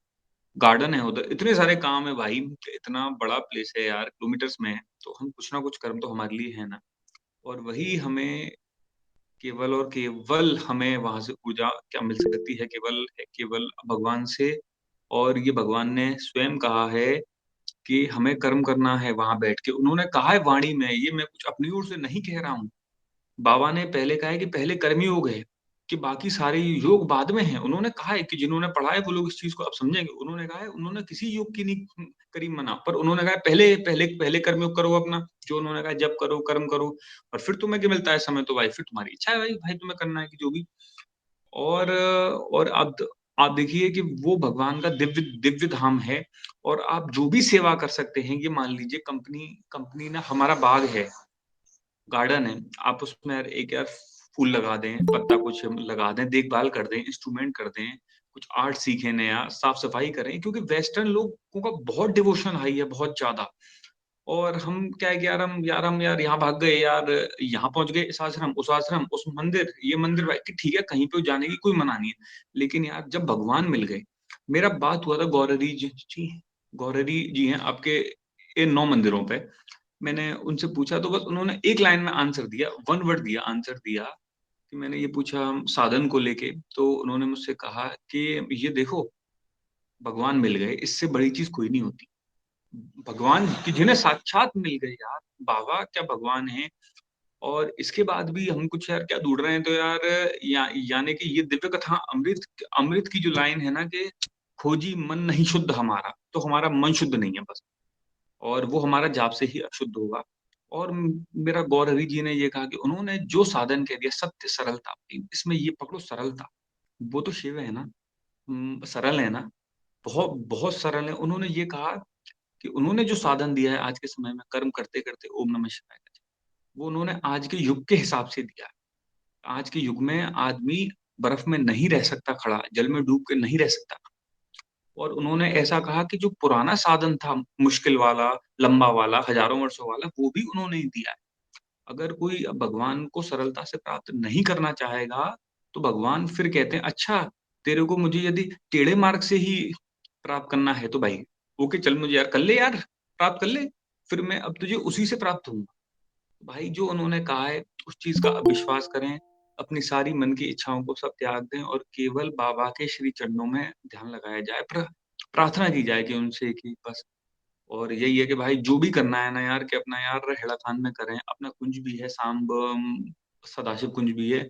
गार्डन है उधर, इतने सारे काम है भाई, इतना बड़ा प्लेस है यार, किलोमीटर्स में है, तो हम कुछ ना कुछ कर्म तो हमारे लिए है ना। और वही हमें केवल और केवल हमें वहाँ से ऊर्जा क्या मिल सकती है, केवल भगवान से। और ये भगवान ने स्वयं कहा है कि हमें कर्म करना है वहाँ बैठ के। उन्होंने कहा है वाणी में, ये मैं कुछ अपनी ओर से नहीं कह रहा हूँ। बाबा ने पहले कहा है कि पहले कर्म योग है, कि बाकी सारे योग बाद में हैं। उन्होंने कहा है कि जिन्होंने पढ़ा है वो लोग इस चीज़ को अब समझेंगे। उन्होंने कहा है, उन्होंने किसी योग की नहीं करी मना, पर उन्होंने कहा है पहले पहले पहले कर्म योग करो अपना, जो उन्होंने कहा है जप करो, कर्म करो, और फिर तुम्हें क्या मिलता है समय, तो भाई फिर तुम्हारी इच्छा है भाई, भाई तुम्हें करना है कि जो भी। और आप देखिए कि वो भगवान का दिव्य दिव्य धाम है। और आप जो भी सेवा कर सकते हैं, ये मान लीजिए कंपनी कंपनी ना हमारा बाग है, गार्डन है, आप उसमें यार एक यार फूल लगा दें, पत्ता कुछ लगा दें, देखभाल कर दें, इंस्ट्रूमेंट कर दें, कुछ आर्ट सीखें नया, साफ-सफाई करें, क्योंकि वेस्टर्न लोगों का बहुत डिवोशन हाई है, बहुत ज़्यादा। और हम क्या है कि यार यहाँ भाग गए यार, यहाँ पहुँच गए, इस आश्रम, उस मंदिर, ये मंदिर, भाई कि ठीक है, कहीं पे जाने की कोई मना नहीं है। लेकिन यार जब भगवान मिल गए, मेरा बात हुआ था गौरहरी जी हैं आपके इन 9 मंदिरों पे। मैंने उनसे पूछा तो बस उन्होंने एक लाइन में आंसर दिया, 1 वर्ड दिया, आंसर दिया, कि मैंने ये पूछा साधन को लेके, तो उन्होंने मुझसे कहा कि ये देखो, भगवान मिल गए, इससे बड़ी चीज़ कोई नहीं होती। भगवान कि जिन्हें साक्षात मिल गए यार, बाबा क्या भगवान हैं। और इसके बाद भी हम कुछ यार क्या ढूँढ रहे हैं, तो यार यानी कि ये दिव्य कथा अमृत अमृत की जो लाइन है ना, कि खोजी मन नहीं शुद्ध हमारा, तो हमारा मन शुद्ध नहीं है बस। और वो हमारा जाप से ही अशुद्ध होगा। और मेरा गौर हरि जी ने ये कहा कि उन्होंने जो साधन कह दिया, सत्य सरलता, इसमें ये पकड़ो सरलता, वो तो शिव है ना, सरल है ना, बहुत बहुत सरल है। उन्होंने ये कहा कि उन्होंने जो साधन दिया है आज के समय में, कर्म करते करते ओम नमः शिवाय का, वो उन्होंने आज के युग के हिसाब से दिया है। आज के युग में आदमी बर्फ में नहीं रह सकता खड़ा, जल में डूब के नहीं रह सकता। और उन्होंने ऐसा कहा कि जो पुराना साधन था, मुश्किल वाला, लंबा वाला, हजारों वर्षों वाला, वो भी उन्होंने ही दिया है। अगर कोई भगवान को सरलता से प्राप्त नहीं करना चाहेगा, तो भगवान फिर कहते हैं, अच्छा तेरे को मुझे यदि टेढ़े मार्ग से ही प्राप्त करना है, तो भाई ओके चल, मुझे यार कर ले यार, प्राप्त कर ले, फिर मैं अब तुझे उसी से प्राप्त होऊंगा। भाई जो उन्होंने कहा है, उस चीज का अब विश्वास करें, अपनी सारी मन की इच्छाओं को सब त्याग दें, और केवल बाबा के श्री चरणों में ध्यान लगाया जाए, प्रार्थना की जाए कि उनसे कि बस। और यही है कि भाई जो भी करना है ना यार, कि अपना यार हेड़ा खान में करें, अपना कुंज भी है सांब, सदाशिव कुंज भी है,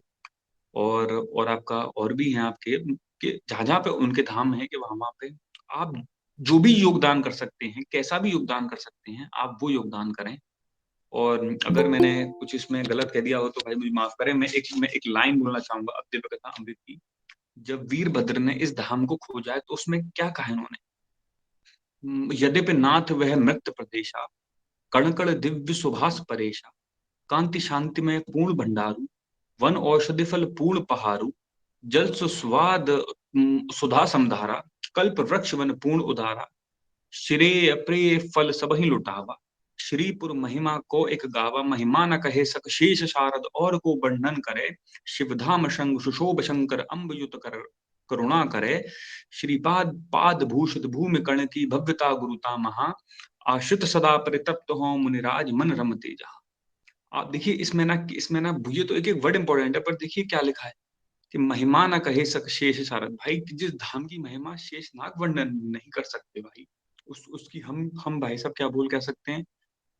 और आपका और भी है आपके, कि जहाँ जहाँ पे उनके धाम है, कि वहां वहां पे आप जो भी योगदान कर सकते हैं, कैसा भी योगदान कर सकते हैं, आप वो योगदान करें। और अगर मैंने कुछ इसमें गलत कह दिया हो तो भाई मुझे माफ करें। मैं एक लाइन बोलना चाहूंगा अब दिव्य कथा अमृत की। जब वीरभद्र ने इस धाम को खोजा है, तो उसमें क्या कहा इन्होंने, यद्यपि नाथ वह मृत प्रदेशा, कण कण दिव्य सुभाष परेशा, कांति शांति में पूर्ण भंडारू, वन औषधि फल पूर्ण पहारू, जल सुस्वाद सुधा समधारा, कल्प वृक्ष वन पूर्ण उदारा, श्रेय प्रिय फल सबहि लुटावा, श्रीपुर महिमा को एक गावा, महिमा न कहे सक शेष शारद और को वर्णन करे, शिवधाम शंग सुशोभ शंकर अम्बयुत कर करुणा करे, श्रीपाद पाद भूषित भूमि कर्ण की भव्यता गुरुता महा, आश्रित सदा परितप्त हो मुनिराज मन रमते जहाँ। आप देखिए इसमें ना ये तो एक एक वर्ड इंपॉर्टेंट है, पर देखिए क्या लिखा है कि महिमा ना कहे सक शेष शारद, भाई जिस धाम की महिमा शेष नाग वर्णन नहीं कर सकते भाई, उसकी हम भाई साहब क्या बोल कह सकते हैं।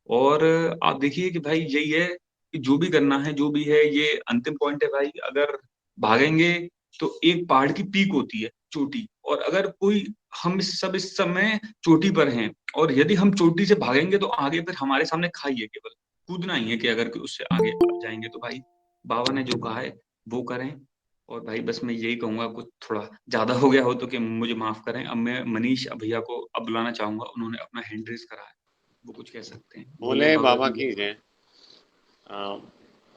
और आप देखिए कि भाई यही है कि जो भी करना है, जो भी है, ये अंतिम पॉइंट है भाई। अगर भागेंगे तो एक पहाड़ की पीक होती है, चोटी, और अगर कोई, हम इस समय चोटी पर हैं, और यदि हम चोटी से भागेंगे तो आगे फिर हमारे सामने खाई है, केवल कूदना ही है, कि अगर उससे आगे जाएंगे तो भाई बाबा ने जो कहा है वो करें। और भाई बस मैं यही कहूंगा, कुछ थोड़ा ज्यादा हो गया हो तो कि मुझे माफ करें। अब मैं मनीष भैया को अब बुलाना चाहूंगा, उन्होंने अपना हैंड रेज करा है, वो कुछ कह सकते हैं। भोले भोले बाबा बाबा की की जय।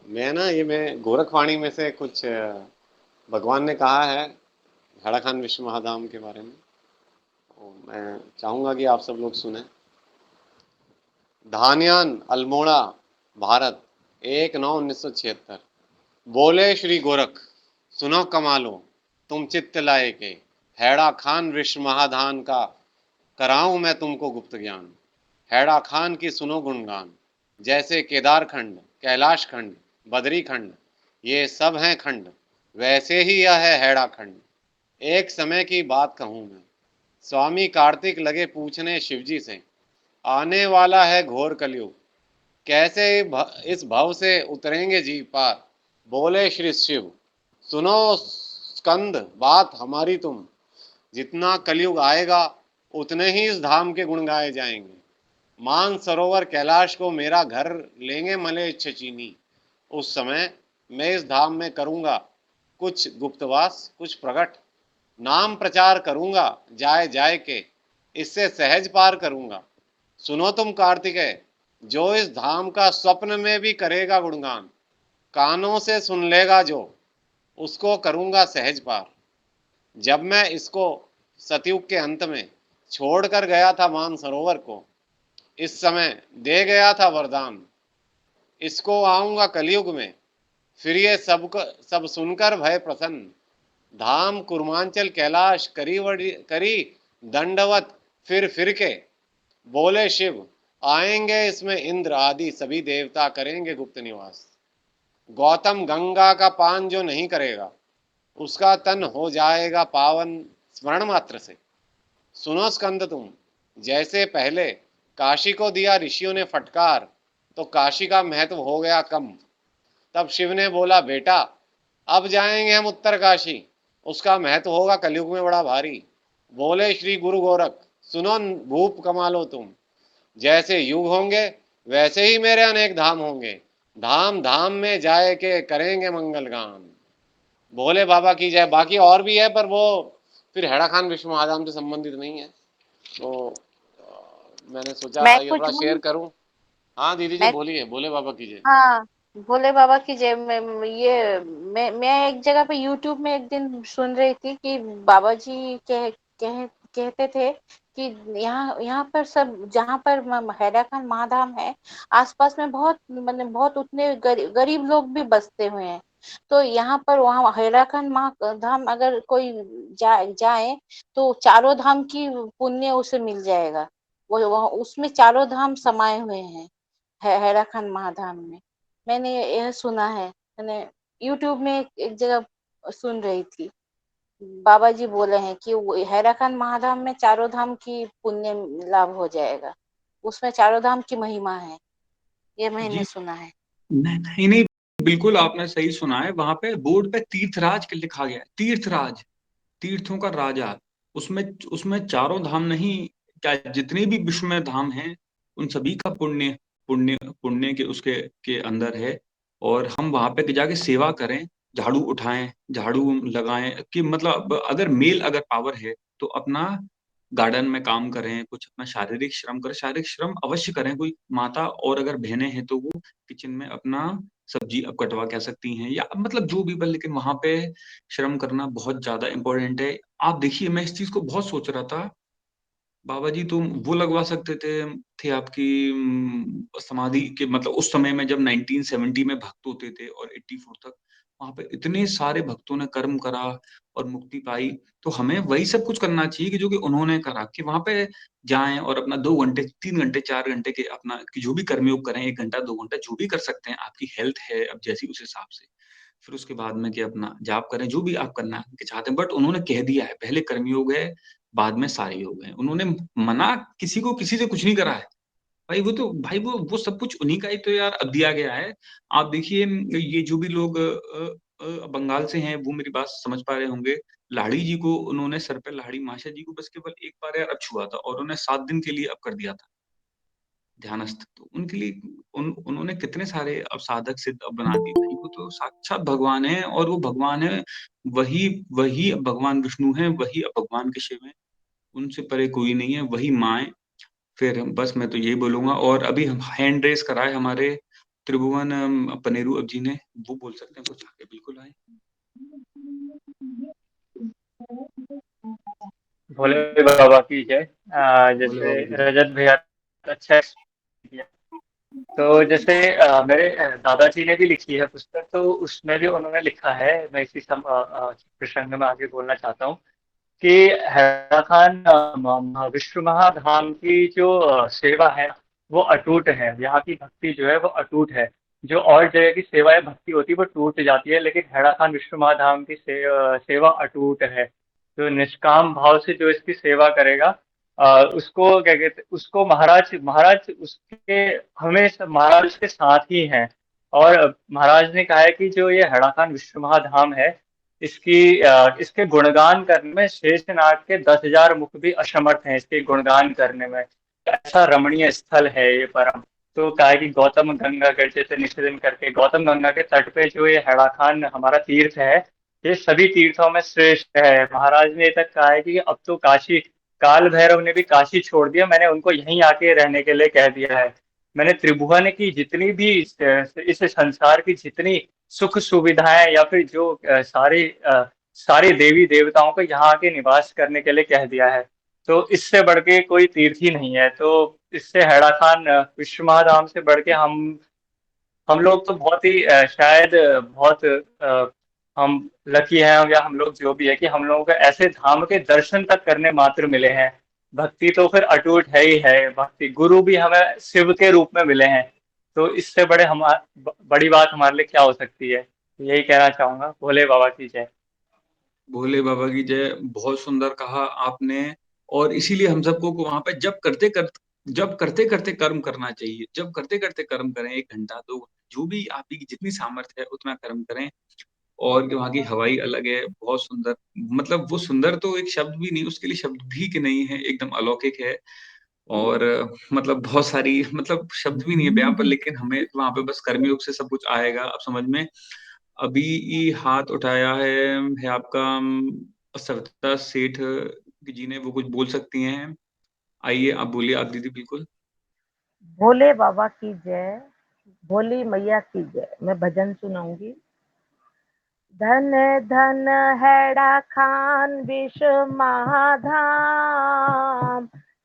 जय। मैं गोरखवाणी में से कुछ भगवान ने कहा है झाड़ाखान विश्व महाधाम के बारे में, तो मैं चाहूंगा कि आप सब लोग सुने। धान्यान अल्मोड़ा भारत 1/9/1976। बोले श्री गोरख सुनो कमालो तुम चित्त लाए के, हैड़ा खान विश्व महाधान का कराऊं मैं तुमको गुप्त ज्ञान। हैड़ा खान की सुनो गुणगान, जैसे केदार खंड, कैलाश खंड, बद्री खंड, ये सब हैं खंड, वैसे ही यह है हैड़ा खंड। एक समय की बात कहूं मैं, स्वामी कार्तिक लगे पूछने शिवजी से, आने वाला है घोर कलयुग, कैसे इस भव से उतरेंगे जी पार। बोले श्री शिव सुनो स्कंद बात हमारी तुम, जितना कलयुग आएगा उतने ही इस धाम के गुण गाए जाएंगे। मान सरोवर कैलाश को मेरा घर लेंगे मले चचीनी, उस समय मैं इस धाम में करूंगा कुछ गुप्तवास कुछ प्रकट, नाम प्रचार करूंगा जाए जाए के, इससे सहज पार करूंगा। सुनो तुम कार्तिकेय, जो इस धाम का स्वप्न में भी करेगा गुणगान, कानों से सुन लेगा जो, उसको करूंगा सहज पार। जब मैं इसको सतयुग के अंत में छोड़कर गया था मान सरोवर को, इस समय दे गया था वरदान, इसको आऊंगा कलयुग में, फिर ये सब सुनकर भय प्रसन्न, धाम कुर्मांचल कैलाश करी दंडवत फिर के। बोले शिव आएंगे इसमें इंद्र आदि सभी देवता करेंगे गुप्त निवास। गौतम गंगा का पान जो नहीं करेगा, उसका तन हो जाएगा पावन स्मरण मात्र से। सुनो स्कंद तुम, जैसे पहले काशी को दिया ऋषियों ने फटकार, तो काशी का महत्व हो गया कम। तब शिव ने बोला बेटा अब जाएंगे हम उत्तर काशी, उसका महत्व होगा कलयुग में बड़ा भारी। बोले श्री गुरु गोरख सुनो भूप कमालो तुम, जैसे युग होंगे वैसे ही मेरे अनेक धाम होंगे, धाम धाम में जाए के करेंगे मंगल गान। भोले बाबा की जय। बाकी और भी है पर वो फिर हैड़ा खान विश्व महाधाम से संबंधित नहीं है, तो मैंने सोचा मैं ये कुछ थोड़ा शेयर बोलूं? करूं। हाँ दीदी जी मैं बोलिए, भोले बाबा की जय। हाँ, भोले बाबा की जय। मैं एक जगह पे यूट्यूब में एक दिन सुन रही थी कि बाबा जी कहते थे कि यहाँ यहाँ पर सब जहाँ पर हैराखान महाधाम है, आसपास में बहुत मतलब बहुत उतने गरीब लोग भी बसते हुए हैं। तो यहाँ पर वहाँ हैराखान महाधाम अगर कोई जाए तो चारों धाम की पुण्य उसे मिल जाएगा। वो वहाँ उसमें चारों धाम समाये हुए हैं हैराखान महाधाम में। मैंने यह सुना है, मैंने यूट्यूब में एक जगह सुन रही थी। बाबा जी बोले हैं कि हैराखान महाधाम में चारों धाम की पुण्य लाभ हो जाएगा, उसमें चारों धाम की महिमा है, ये मैंने जी सुना है। नहीं नहीं नहीं, बिल्कुल आपने सही सुना है। वहां पे बोर्ड पे तीर्थराज लिखा गया है, तीर्थराज, तीर्थों का राजा। उसमें उसमें चारों धाम नहीं, क्या जितने भी विश्व में धाम हैं उन सभी का पुण्य पुण्य पुण्य के उसके के अंदर है। और हम वहां पे जाके सेवा करें, झाड़ू उठाएं, झाड़ू लगाएं, कि मतलब अगर मेल अगर पावर है तो अपना गार्डन में काम करें, कुछ अपना शारीरिक श्रम करें, शारीरिक श्रम अवश्य करें। कोई माता और अगर बहनें हैं तो वो किचन में अपना सब्जी अब कटवा कह सकती हैं, या मतलब जो भी, पर लेकिन वहां पे श्रम करना बहुत ज्यादा इंपॉर्टेंट है। आप देखिए, मैं इस चीज को बहुत सोच रहा था, बाबा जी तो वो लगवा सकते थे आपकी समाधि के, मतलब उस समय में जब 1970 में भक्त होते थे और 84 तक वहां पे इतने सारे भक्तों ने कर्म करा और मुक्ति पाई। तो हमें वही सब कुछ करना चाहिए कि जो कि उन्होंने करा, कि वहां पे जाएं और अपना 2 घंटे 3 घंटे 4 घंटे के अपना कि जो भी कर्मयोग करें, 1 घंटा 2 घंटा जो भी कर सकते हैं, आपकी हेल्थ है अब जैसी उस हिसाब से। फिर उसके बाद में कि अपना जाप करें, जो भी आप करना के चाहते हैं। बट उन्होंने कह दिया है पहले कर्मयोग है, बाद में सारे योग हैं। उन्होंने मना किसी को किसी से कुछ नहीं करा है। भाई वो तो भाई वो सब कुछ उन्हीं का ही तो यार अब दिया गया है। आप देखिए, ये जो भी लोग बंगाल से हैं वो मेरी बात समझ पा रहे होंगे। लाड़ी जी को उन्होंने सर पे, लाड़ी माशा जी को बस केवल एक बार यार अब छुआ था और उन्हें 7 दिन के लिए अब कर दिया था ध्यानस्थ। तो उनके लिए उन्होंने कितने सारे अब साधक सिद्ध अब बना दिए भाई, वो तो साक्षात भगवान है, और वो भगवान है, वही वही भगवान विष्णु है, वही भगवान के शिव है, उनसे परे कोई नहीं है, वही माँ है। फिर बस मैं तो यही बोलूंगा। और अभी हम हैंड रेस कराए हमारे त्रिभुवन पनेरू अब जी ने, वो बोल सकते हैं कुछ आगे, बिल्कुल आए। भोले बाबा की जय। बोले जैसे बाबा की जय। रजत भैया अच्छा किया। तो जैसे मेरे दादाजी ने भी लिखी है पुस्तक, तो उसमें भी उन्होंने लिखा है, मैं इसी प्रसंग में आगे बोलना चाहता हूँ कि हैदरा खान विश्व महाधाम की जो सेवा है वो अटूट है। यहाँ की भक्ति जो है वो अटूट है। जो और जगह की सेवाएं भक्ति होती है वो टूट जाती है, लेकिन हैदरा खान विश्व महाधाम की सेवा अटूट है। जो निष्काम भाव से जो इसकी सेवा करेगा, उसको क्या कहते, उसको महाराज महाराज उसके हमेशा महाराज उसके साथ ही हैं। और महाराज ने कहा है कि जो ये हैदरा खान विश्व महाधाम है, इसके गुणगान करने में शेषनाग के 10,000 मुख भी असमर्थ हैं इसके गुणगान करने में। ऐसा रमणीय स्थल है ये परम। तो कहा है कि गौतम गंगा गढ़ जैसे निषेधन करके गौतम गंगा के तट पे जो ये हैदरा खान हमारा तीर्थ है, ये सभी तीर्थों में श्रेष्ठ है। महाराज ने तक कहा है कि अब तो काशी, काल भैरव ने भी काशी छोड़ दिया, मैंने उनको यहीं आके रहने के लिए कह दिया है। मैंने त्रिभुवन की जितनी भी इस संसार की जितनी सुख सुविधाएं या फिर जो सारी देवी देवताओं को यहाँ आके निवास करने के लिए कह दिया है। तो इससे बढ़ के कोई तीर्थ ही नहीं है। तो इससे हैदरा खान विश्व महाधाम से बढ़ के हम लोग तो बहुत ही शायद बहुत हम लकी हैं, या हम लोग जो भी है कि हम लोगों को ऐसे धाम के दर्शन तक करने मात्र मिले हैं। भक्ति तो फिर अटूट है ही है, भक्ति गुरु भी हमें शिव के रूप में मिले हैं। तो इससे बड़ी बात हमारे लिए क्या हो सकती है। यही कहना चाहूंगा। भोले बाबा की जय। भोले बाबा की जय। बहुत सुंदर कहा आपने। और इसीलिए हम सबको को वहां पे जब करते करते कर्म करना चाहिए, जब करते करते कर्म करें, 1 घंटा 2 घंटा, जो भी आपकी जितनी सामर्थ्य है उतना कर्म करें। और वहाँ की हवाई अलग है, बहुत सुंदर। मतलब वो सुंदर तो एक शब्द भी नहीं, उसके लिए शब्द भी कि नहीं है, एकदम अलौकिक है। और मतलब बहुत सारी, मतलब शब्द भी नहीं है बयां पर, लेकिन हमें वहां पे बस कर्मयोग से सब कुछ आएगा अब समझ में। अभी ये हाथ उठाया है आपका सविता सेठ जी ने, वो कुछ बोल सकती हैं। आइए आप बोलिए, आप दीदी, बिल्कुल। भोले बाबा की जय, भोली मैया की जय। मैं भजन सुनाऊंगी। धन धन हैड़ा खान विश्व महाधाम,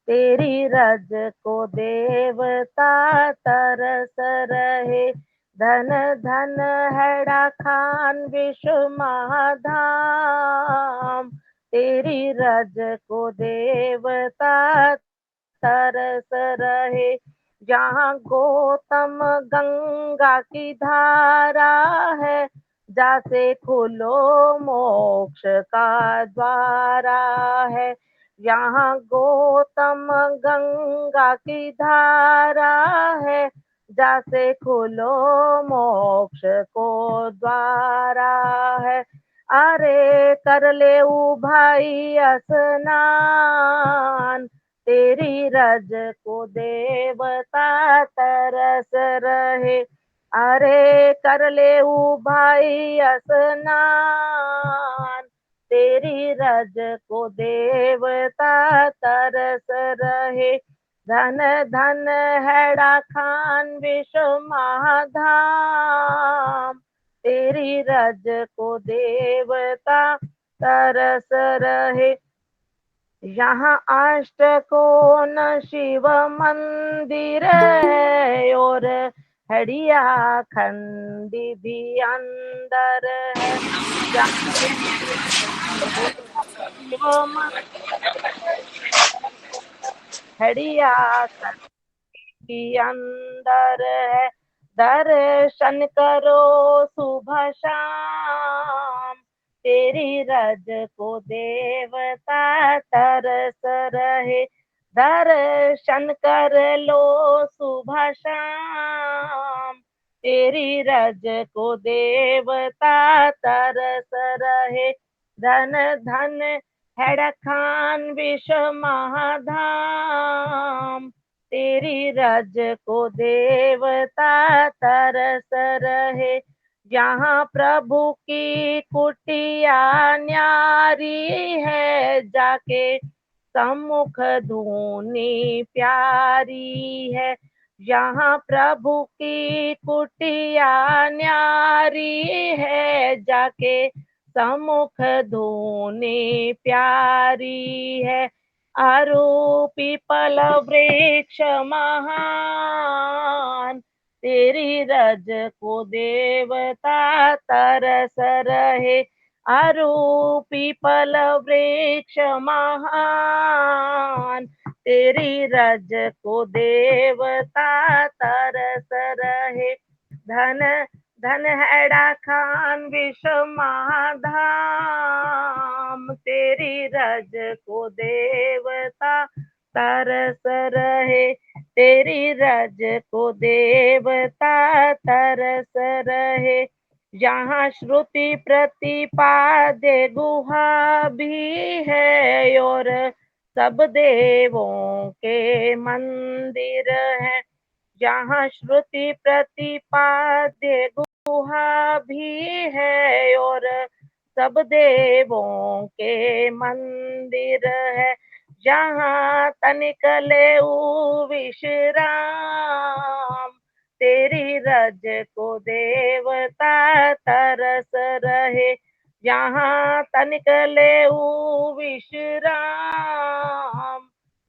तेरी रज को देवता तरस रहे। धन धन हैड़ा खान विश्व महाधाम, तेरी रज को देवता तरस रहे। जहाँ गौतम गंगा की धारा है, जासे खुलो मोक्ष का द्वारा है। यहाँ गौतम गंगा की धारा है, जासे खुलो मोक्ष को द्वारा है। अरे कर ले भाई स्नान, तेरी रज को देवता तरस रहे। अरे कर ले भाई स्नान, तेरी रज को देवता तरस रहे। धन धन हैड़ा खान विश्व महाधाम, तेरी रज को देवता तरस रहे। यहाँ अष्टकोण शिव मंदिर है, और हड़िया खंडी भी अंदर है। शिव हड़िया खंडी अंदर है। दर्शन करो सुबह शाम, तेरी रज को देवता तरस रहे। दर्शन कर लो सुबह शाम, तेरी रज को देवता तरस रहे। धन धन हैड़ा खान विश्व महाधाम, तेरी रज को देवता तरस रहे। जहाँ प्रभु की कुटिया न्यारी है, जाके सम्मुख धूनी प्यारी है। यहाँ प्रभु की कुटिया न्यारी है, जाके सम्मुख धूनी प्यारी है। आरोपी पल वृक्ष महान, तेरी रज को देवता तरस रहे। आरोपी पल वृक्ष महान, तेरी रज को देवता तरस रहे। धन धन हैड़ा खान विश्व महाधाम, तेरी रज को देवता तरस रहे। तेरी रज को देवता तरस रहे। जहाँ श्रुति प्रतिपाद्य गुहा भी है, और सब देवों के मंदिर है। जहाँ श्रुति प्रतिपाद्य गुहा भी है, और सब देवों के मंदिर है। जहाँ तनिक लेऊ विश्राम, तेरी रज को देवता तरस रहे। जहाँ तनिक लेऊ विश्राम,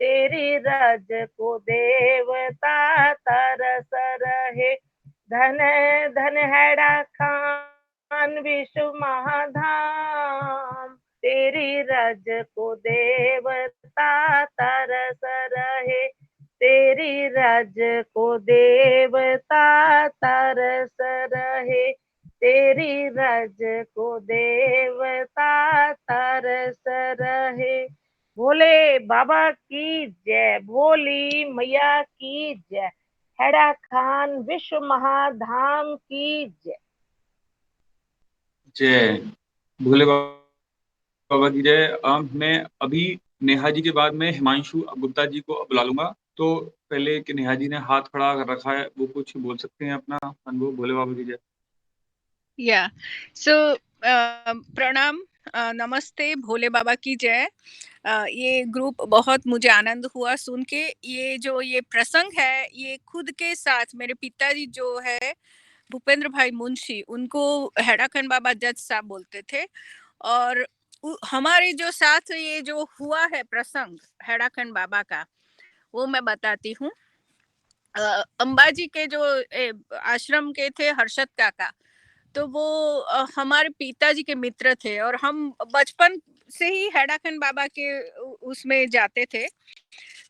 तेरी रज को देवता तरस रहे। धन धन हैड़ा खान विश्व महाधाम, तेरी रज को देवता तरस रहे। तेरी रज को देवता तरस रहे। तेरी रज को देवता तरस रहे। भोले बाबा की जय, भोली मैया की जय, हैड़ा खान विश्व महाधाम की जय। जय भोले बाबा की जय। मैं अभी नेहा जी के बाद में हिमांशु गुप्ता जी को बुला लूंगा। तो पहले कि नेहा जी ने हाथ खड़ा कर रखा है, वो कुछ बोल सकते हैं अपना अनुभव। भोले बाबा की जय। या सो प्रणाम, नमस्ते, भोले बाबा की जय। ये ग्रुप बहुत मुझे आनंद हुआ सुन के। ये प्रसंग है, ये खुद के साथ मेरे पिताजी जो है भूपेंद्र भाई मुंशी, उनको हैड़ाखंड बाबा जज साहब बोलते थे। और हमारे जो साथ ये जो हुआ है प्रसंग हैड़ाखंड बाबा का, वो मैं बताती हूँ। अंबाजी के जो आश्रम के थे हर्षद काका, तो वो हमारे पिताजी के मित्र थे, और हम बचपन से ही हैड़ाखंड बाबा के उसमें जाते थे।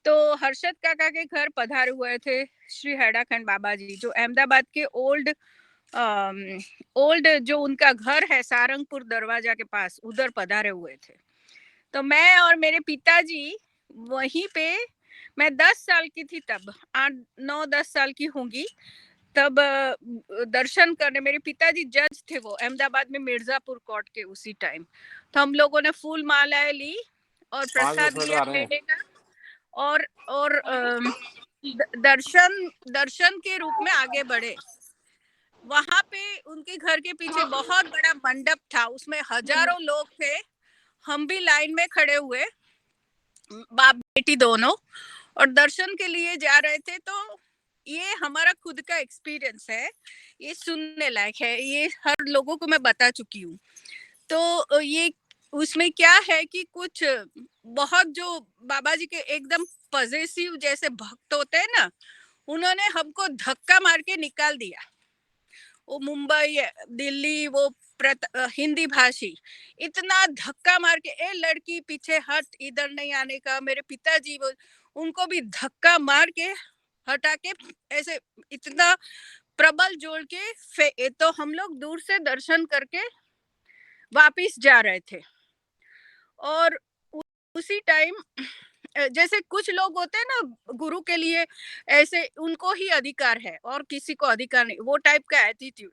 तो हर्षद काका के घर पधारे हुए थे श्री हैड़ाखंड बाबा जी, जो अहमदाबाद के ओल्ड जो उनका घर है सारंगपुर दरवाजा के पास, उधर पधारे हुए थे। तो मैं और मेरे पिताजी वहीं पे, मैं 10 साल की थी तब, 8-9-10 साल की होंगी तब, दर्शन करने, मेरे पिताजी जज थे वो अहमदाबाद में मिर्जापुर कोर्ट के उसी टाइम। तो हम लोगों ने फूल मालाएं ली और प्रसाद लिया पेड़े का, और दर्शन के रूप में आगे बढ़े। वहां पे उनके घर के पीछे बहुत बड़ा मंडप था, उसमें हजारों लोग थे। हम भी लाइन में खड़े हुए, बाप बेटी दोनों, और दर्शन के लिए जा रहे थे। तो ये हमारा खुद का एक्सपीरियंस है, ये सुनने लायक है, ये हर लोगों को मैं बता चुकी हूँ। तो ये उसमें क्या है कि कुछ बहुत जो बाबा जी के एकदम पॉजिटिव जैसे भक्त होते हैं ना, उन्होंने हमको धक्का मार के निकाल दिया। वो मुंबई दिल्ली वो हिंदी भाषी इतना धक्का मार के, ए लड़की पीछे हट, इधर नहीं आने का। मेरे पिताजी उनको भी धक्का मार के हटा के ऐसे इतना प्रबल जोड़ के तो हम लोग दूर से दर्शन करके वापिस जा रहे थे। और उसी टाइम जैसे कुछ लोग होते हैं ना, गुरु के लिए ऐसे उनको ही अधिकार है और किसी को अधिकार नहीं, वो टाइप का एटीट्यूड।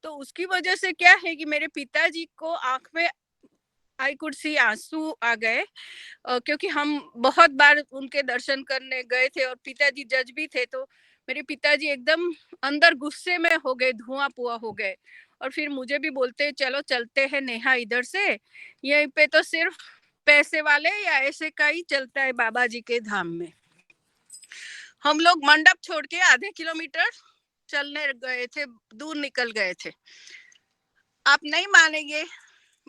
तो उसकी वजह से क्या है कि मेरे पिताजी को आंख में आई कुड सी आंसू आ गए, क्योंकि हम बहुत बार उनके दर्शन करने गए थे और पिताजी जज भी थे, तो मेरे पिताजी एकदम अंदर गुस्से में हो गए, धुआं पुआ हो गए। और फिर मुझे भी बोलते चलो चलते हैं नेहा इधर से, यहीं पे तो सिर्फ पैसे वाले या ऐसे का ही चलता है बाबा जी के धाम में। हम लोग मंडप छोड़ के आधे किलोमीटर चलने गए थे, दूर निकल गए थे। आप नहीं मानेंगे,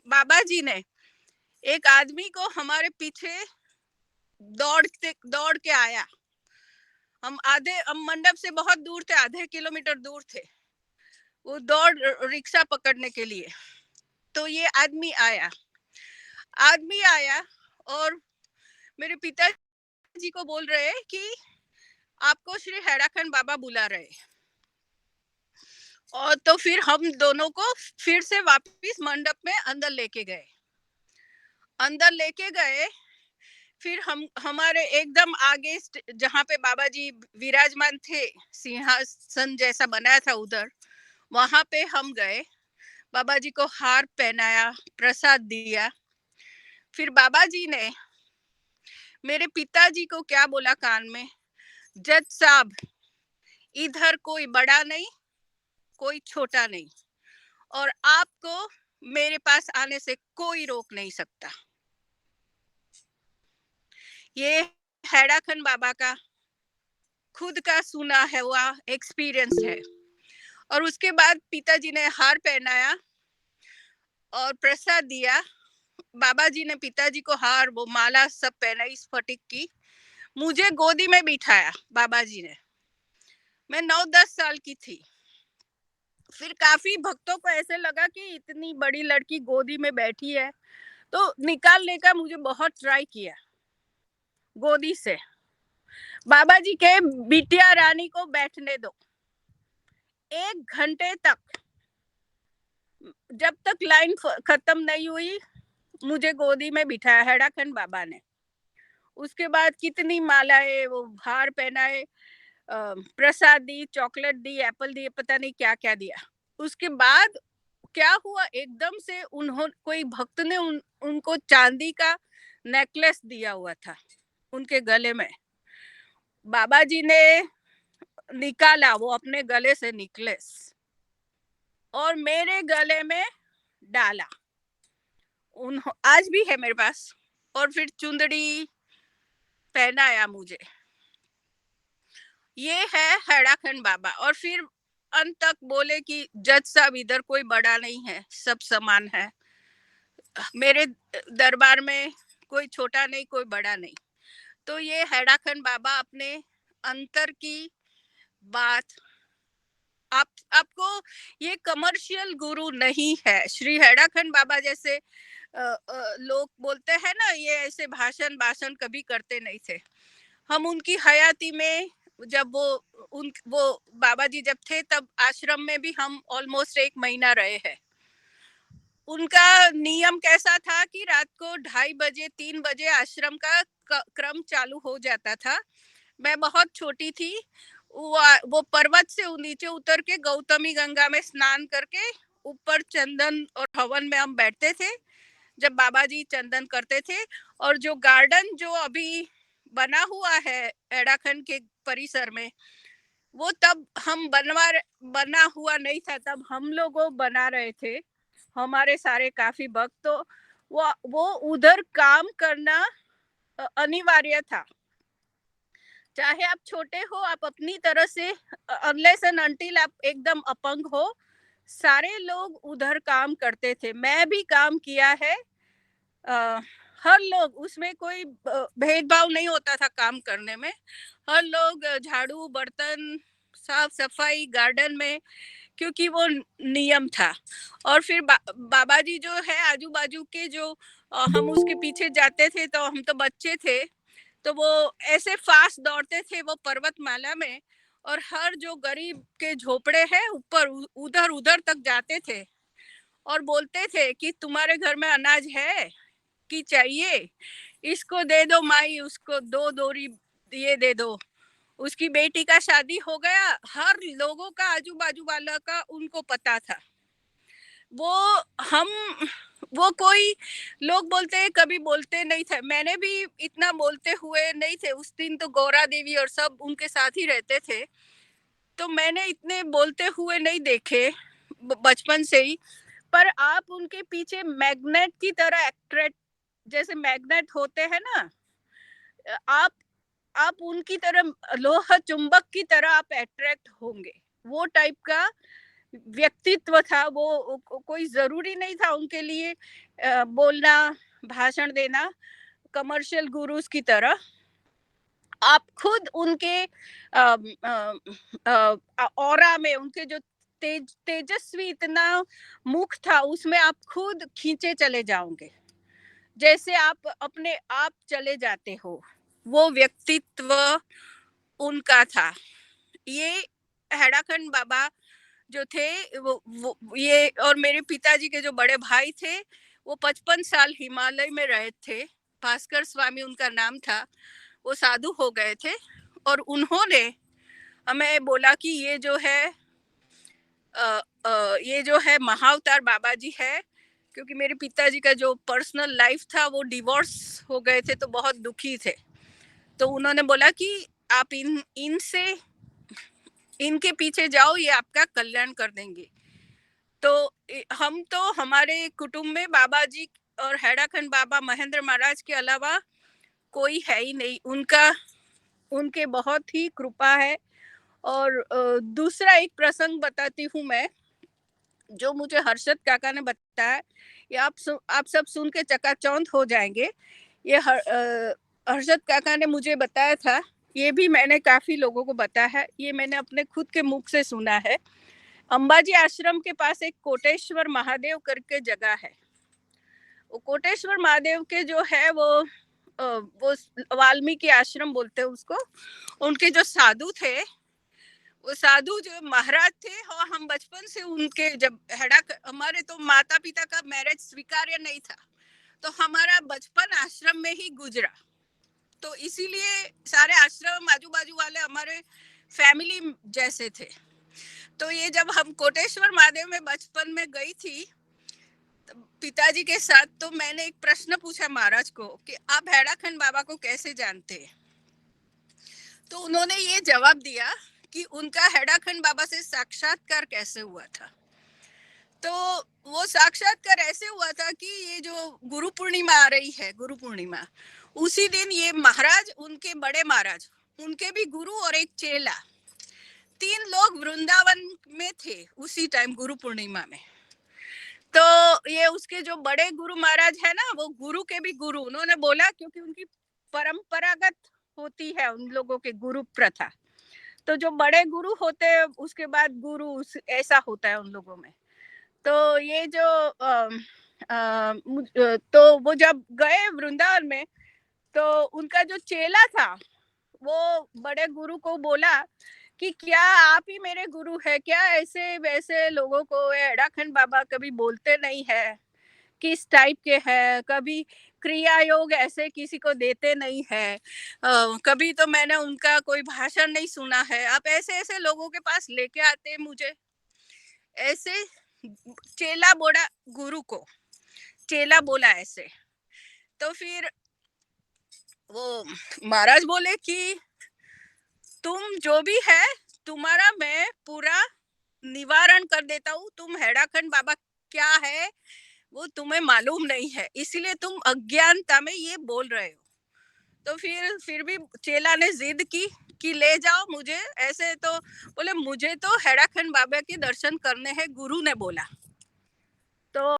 बाबा जी ने एक आदमी को हमारे पीछे दौड़ के आया। हम मंडप से बहुत दूर थे, आधे किलोमीटर दूर थे, वो दौड़ रिक्शा पकड़ने के लिए। तो ये आदमी आया और मेरे पिताजी को बोल रहे हैं कि आपको श्री हैड़ाखंड बाबा बुला रहे। और तो फिर हम दोनों को फिर से वापस मंडप में अंदर लेके गए। फिर हम हमारे एकदम आगे जहाँ पे बाबा जी विराजमान थे, सिंहासन जैसा बनाया था उधर, वहां पे हम गए। बाबा जी को हार पहनाया, प्रसाद दिया। फिर बाबा जी ने मेरे पिताजी को क्या बोला कान में, जज साहब इधर कोई बड़ा नहीं कोई छोटा नहीं, और आपको मेरे पास आने से कोई रोक नहीं सकता। ये हैड़ाखंड बाबा का खुद का सुना है हुआ एक्सपीरियंस है। और उसके बाद पिताजी ने हार पहनाया और प्रसाद दिया। बाबा जी ने पिताजी को हार वो माला सब पहनाई स्फटिक की, मुझे गोदी में बिठाया बाबा जी ने। मैं 9-10 साल की थी। फिर काफी भक्तों को ऐसे लगा कि इतनी बड़ी लड़की गोदी में बैठी है, तो निकालने का मुझे बहुत ट्राई किया गोदी से। बाबा जी के बिटिया रानी को बैठने दो। 1 घंटे तक, जब तक लाइन खत्म नहीं हुई, मुझे गोदी में बिठाया हैड़ाखंड बाबा ने। उसके बाद कितनी मालाएं, वो हार पहनाए, प्रसाद दी, चॉकलेट दी, एप्पल दी, पता नहीं क्या क्या दिया। उसके बाद क्या हुआ, एकदम से कोई भक्त ने उनको चांदी का नेकलेस दिया हुआ था उनके गले में। बाबा जी ने निकाला वो अपने गले से नेकलेस और मेरे गले में डाला। आज भी है मेरे पास। और फिर चुंदड़ी पहनाया मुझे। ये है हैड़ाखंड बाबा। और फिर अंत तक बोले कि जज साहब इधर कोई बड़ा नहीं है, सब समान है। मेरे दरबार में कोई छोटा नहीं कोई बड़ा नहीं। तो ये हैड़ाखंड बाबा अपने अंतर की बात, आपको ये कमर्शियल गुरु नहीं है। श्री हैड़ाखंड बाबा जैसे लोग बोलते हैं ना, ये ऐसे भाषण कभी करते नहीं थे। हम उनकी हयाती में, जब वो बाबा जी जब थे तब आश्रम में भी हम ऑलमोस्ट 1 महीना रहे हैं। उनका नियम कैसा था कि रात को 2:30 बजे 3 बजे आश्रम का क्रम चालू हो जाता था। मैं बहुत छोटी थी। वो पर्वत से नीचे उतर के गौतमी गंगा में स्नान करके ऊपर चंदन और हवन में हम बैठते थे जब बाबा जी चंदन करते थे। और जो गार्डन जो अभी बना हुआ है हैड़ाखंड के परिसर में, वो तब हम बना हुआ नहीं था, तब हम लोग बना रहे थे, हमारे सारे काफी भक्त। तो वो उधर काम करना अनिवार्य था। चाहे आप छोटे हो, आप अपनी तरह से, अनलेस एंड अनटिल आप एकदम अपंग हो, सारे लोग उधर काम करते थे। मैं भी काम किया है। हर लोग, उसमें कोई भेदभाव नहीं होता था काम करने में। हर लोग झाड़ू बर्तन साफ सफाई गार्डन में, क्योंकि वो नियम था। और फिर बाबा जी जो है आजू बाजू के जो हम उसके पीछे जाते थे, तो हम तो बच्चे थे, तो वो ऐसे फास्ट दौड़ते थे वो पर्वतमाला में, और हर जो गरीब के झोपड़े हैं ऊपर उधर तक जाते थे और बोलते थे कि तुम्हारे घर में अनाज है कि चाहिए, इसको दे दो माई, उसको 2 दोरी ये दे दो, उसकी बेटी का शादी हो गया। हर लोगों का आजू बाजू वाला का उनको पता था। वो हम वो कोई लोग बोलते हैं कभी बोलते नहीं थे, मैंने भी इतना बोलते हुए नहीं थे। उस दिन तो गौरा देवी और सब उनके साथ ही रहते थे, तो मैंने इतने बोलते हुए नहीं देखे बचपन से ही। पर आप उनके पीछे मैग्नेट की तरह अट्रैक्ट, जैसे मैग्नेट होते हैं ना, आप उनकी तरह लोहा चुंबक की तरह आप अट्रैक्ट होंगे। वो टाइप का व्यक्तित्व था वो। कोई जरूरी नहीं था उनके लिए बोलना, भाषण देना कमर्शियल गुरुज की तरह। आप खुद उनके ऑरा में, उनके जो तेजस्वी इतना मुख था, उसमें आप खुद खींचे चले जाओगे, जैसे आप अपने आप चले जाते हो। वो व्यक्तित्व उनका था। ये हेड़ाखंड बाबा जो थे वो ये, और मेरे पिताजी के जो बड़े भाई थे वो 55 साल हिमालय में रहे थे। भास्कर स्वामी उनका नाम था। वो साधु हो गए थे और उन्होंने हमें बोला कि ये जो है महाअवतार बाबा जी है। क्योंकि मेरे पिताजी का जो पर्सनल लाइफ था वो डिवोर्स हो गए थे, तो बहुत दुखी थे। तो उन्होंने बोला कि आप इनसे इनके पीछे जाओ, ये आपका कल्याण कर देंगे। तो हम तो हमारे कुटुंब में बाबा जी और हेड़ाखंड बाबा महेंद्र महाराज के अलावा कोई है ही नहीं। उनके बहुत ही कृपा है। और दूसरा एक प्रसंग बताती हूँ मैं, जो मुझे हर्षद काका ने बताया। ये आप सब सुन के चकाचौंध हो जाएंगे। ये हर्षद काका ने मुझे बताया था, ये भी मैंने काफी लोगों को बताया है, ये मैंने अपने खुद के मुख से सुना है। अंबाजी आश्रम के पास एक कोटेश्वर महादेव करके जगह है। वो कोटेश्वर महादेव के जो है वो वाल्मीकि आश्रम बोलते हैं उसको। उनके जो साधु थे, वो साधु जो महाराज थे, और हम बचपन से उनके, जब हमारे तो माता पिता का मैरिज स्वीकार्य नहीं था, तो हमारा बचपन आश्रम में ही गुजरा। तो इसीलिए सारे आश्रम आजू बाजू वाले हमारे फैमिली जैसे थे। तो ये जब हम कोटेश्वर महादेव में बचपन में गई थी पिताजी के साथ, तो मैंने एक प्रश्न पूछा महाराज को कि आप हेड़ाखंड बाबा को कैसे जानते हैं। तो उन्होंने ये जवाब दिया कि उनका हेड़ाखंड बाबा से साक्षात्कार कैसे हुआ था। तो वो साक्षात्कार ऐसे हुआ था कि ये जो गुरु पूर्णिमा आ रही है, गुरु पूर्णिमा, उसी दिन ये महाराज, उनके बड़े महाराज, उनके भी गुरु और एक चेला, 3 लोग वृंदावन में थे उसी टाइम गुरु पूर्णिमा में। तो ये उसके जो बड़े गुरु महाराज है ना, वो गुरु के भी गुरु, उन्होंने बोला, क्योंकि उनकी परंपरागत होती है उन लोगों के गुरु प्रथा। तो जो बड़े गुरु होते हैं उसके बाद गुरु, ऐसा होता है उन लोगों में। तो ये जो तो वो जब गए वृंदावन में, तो उनका जो चेला था वो बड़े गुरु को बोला कि क्या आप ही मेरे गुरु है क्या? ऐसे वैसे लोगों को हेड़ाखंड बाबा कभी बोलते नहीं है, किस टाइप के है, कभी क्रिया योग ऐसे किसी को देते नहीं है, कभी तो मैंने उनका कोई भाषण नहीं सुना है, आप ऐसे ऐसे लोगों के पास लेके आते मुझे। ऐसे चेला बोला, गुरु को चेला बोला ऐसे। तो फिर वो महाराज बोले कि तुम जो भी है, तुम्हारा मैं पूरा निवारण कर देता हूँ। तुम हेड़ाखंड बाबा क्या है वो तुम्हें मालूम नहीं है, इसलिए तुम अज्ञानता में ये बोल रहे हो। तो फिर भी चेला ने जिद की कि ले जाओ मुझे। ऐसे तो बोले मुझे तो हेड़ाखंड बाबा के दर्शन करने हैं, गुरु ने बोला। तो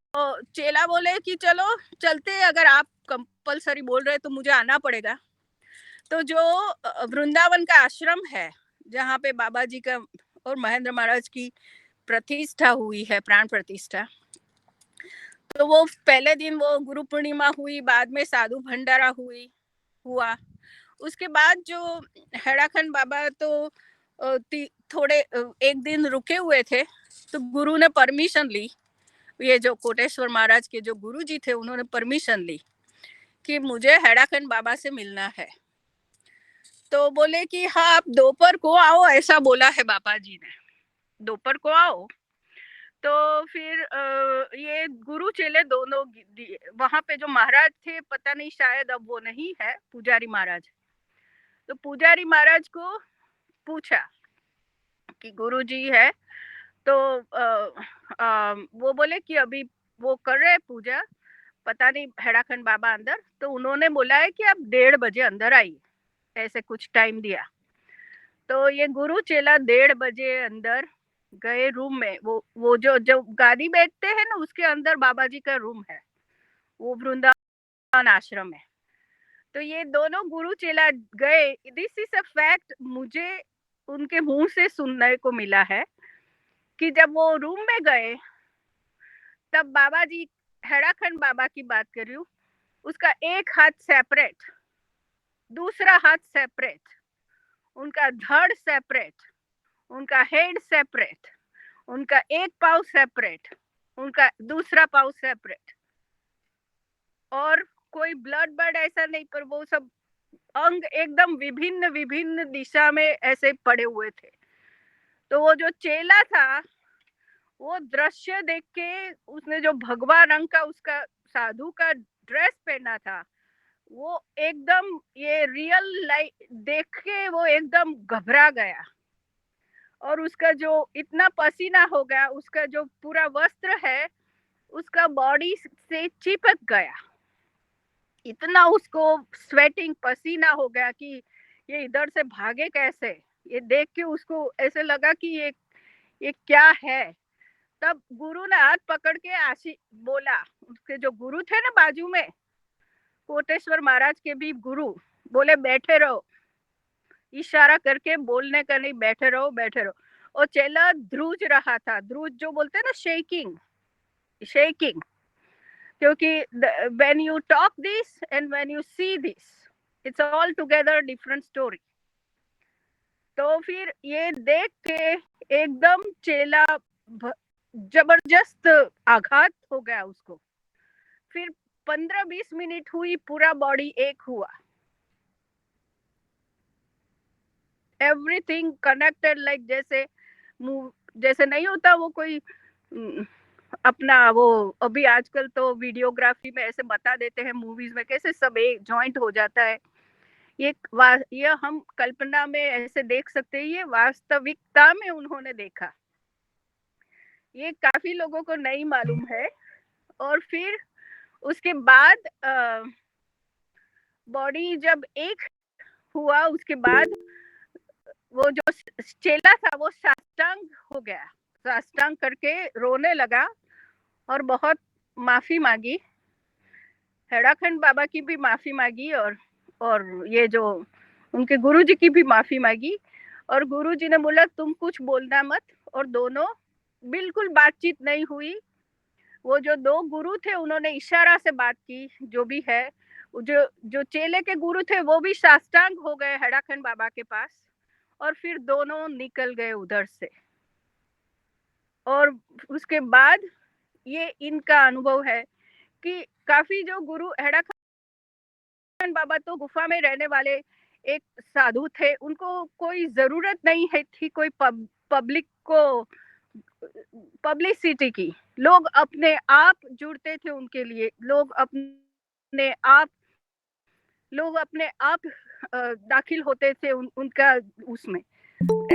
चेला बोले कि चलो चलते, अगर आप कंपलसरी बोल रहे तो मुझे आना पड़ेगा। तो जो वृंदावन का आश्रम है जहाँ पे बाबा जी का और महेंद्र महाराज की प्रतिष्ठा हुई है, प्राण प्रतिष्ठा, तो वो पहले दिन वो गुरु पूर्णिमा हुई, बाद में साधु भंडारा हुआ। उसके बाद जो हेड़ाखंड बाबा तो थोड़े एक दिन रुके हुए थे, तो गुरु ने परमिशन ली, ये जो कोटेश्वर महाराज के जो गुरु जी थे उन्होंने परमिशन ली कि मुझे हेड़ाखंड बाबा से मिलना है। तो बोले कि हाँ आप दोपहर को आओ, ऐसा बोला है बाबा जी ने, दोपहर को आओ। तो फिर ये गुरु चेले दोनों वहां पे जो महाराज थे, पता नहीं शायद अब वो नहीं है, पुजारी महाराज। तो पुजारी महाराज को पूछा कि गुरु जी है, तो वो बोले कि अभी वो कर रहे पूजा, पता नहीं हेड़ाखंड बाबा अंदर। तो उन्होंने बोला है कि आप 1:30 बजे अंदर आइए, ऐसे कुछ टाइम दिया। तो ये गुरु चेला 1:30 बजे अंदर गए रूम में। वो जो गादी बैठते हैं ना, उसके अंदर बाबा जी का रूम है, वो वृंदावन आश्रम है। तो ये दोनों गुरु चेला गए। दिस इज अ फैक्ट, मुझे उनके मुंह से सुनने को मिला है कि जब वो रूम में गए तब बाबा जी, हेड़ाखंड बाबा की बात कर रही हूँ, उसका एक हाथ सेपरेट, दूसरा हाथ सेपरेट, उनका धड़ सेपरेट, उनका हेड सेपरेट, उनका एक पाँव सेपरेट, उनका दूसरा पाँव सेपरेट, और कोई ब्लड बर्ड ऐसा नहीं, पर वो सब अंग एकदम विभिन्न विभिन्न दिशा में ऐसे पड़े हुए थे। तो वो जो चेला था, वो दृश्य देख के, उसने जो भगवा रंग का उसका साधु का ड्रेस पहना था, वो एकदम ये रियल लाइफ देख के वो एकदम घबरा गया, और उसका जो इतना पसीना हो गया, उसका जो पूरा वस्त्र है उसका बॉडी से चिपक गया, इतना उसको स्वेटिंग पसीना हो गया कि ये इधर से भागे कैसे। ये देख के उसको ऐसे लगा कि ये क्या है। तब गुरु ने हाथ पकड़ के बोला, उसके जो गुरु थे ना बाजू में, कोटेश्वर महाराज के भी गुरु, बोले बैठे रहो, इशारा करके, बोलने का नहीं, बैठे रहो बैठे रहो। और चेला ध्रुज रहा था, ध्रुज जो बोलते हैं ना, शेकिंग, क्योंकि when you talk this and when you see this, it's all together different story। तो फिर ये देख के एकदम चेला जबरदस्त आघात हो गया उसको। फिर 15-20 मिनट हुई, पूरा बॉडी एक हुआ, एवरीथिंग कनेक्टेड, लाइक जैसे नहीं होता वो कोई अपना वो, अभी आजकल तो वीडियोग्राफी में ऐसे बता देते हैं, मूवीज में कैसे सब एक जॉइंट हो जाता है। ये हम कल्पना में ऐसे देख सकते हैं, ये वास्तविकता में उन्होंने देखा, ये काफी लोगों को नहीं मालूम है। और फिर उसके बाद बॉडी जब एक हुआ, उसके बाद वो जो चेला था वो साष्टांग हो गया, साष्टांग करके रोने लगा और बहुत माफी मांगी, हेड़ाखंड बाबा की भी माफी मांगी, और ये जो उनके गुरुजी की भी माफी मांगी। और गुरुजी ने बोला तुम कुछ बोलना मत, और दोनों बिल्कुल बातचीत नहीं हुई। वो जो 2 गुरु थे उन्होंने इशारा से बात की, जो भी है। जो चेले के गुरु थे वो भी साष्टांग हो गए हेड़ाखंड बाबा के पास, और फिर दोनों निकल गए उधर से। और उसके बाद ये इनका अनुभव है कि काफी जो गुरु, हेड़ाखंड बाबा तो गुफा में रहने वाले एक साधु थे, उनको कोई जरूरत नहीं है थी कोई पब्लिक को पब्लिसिटी की। लोग अपने आप जुड़ते थे उनके लिए, लोग अपने आप दाखिल होते थे उनका उसमें।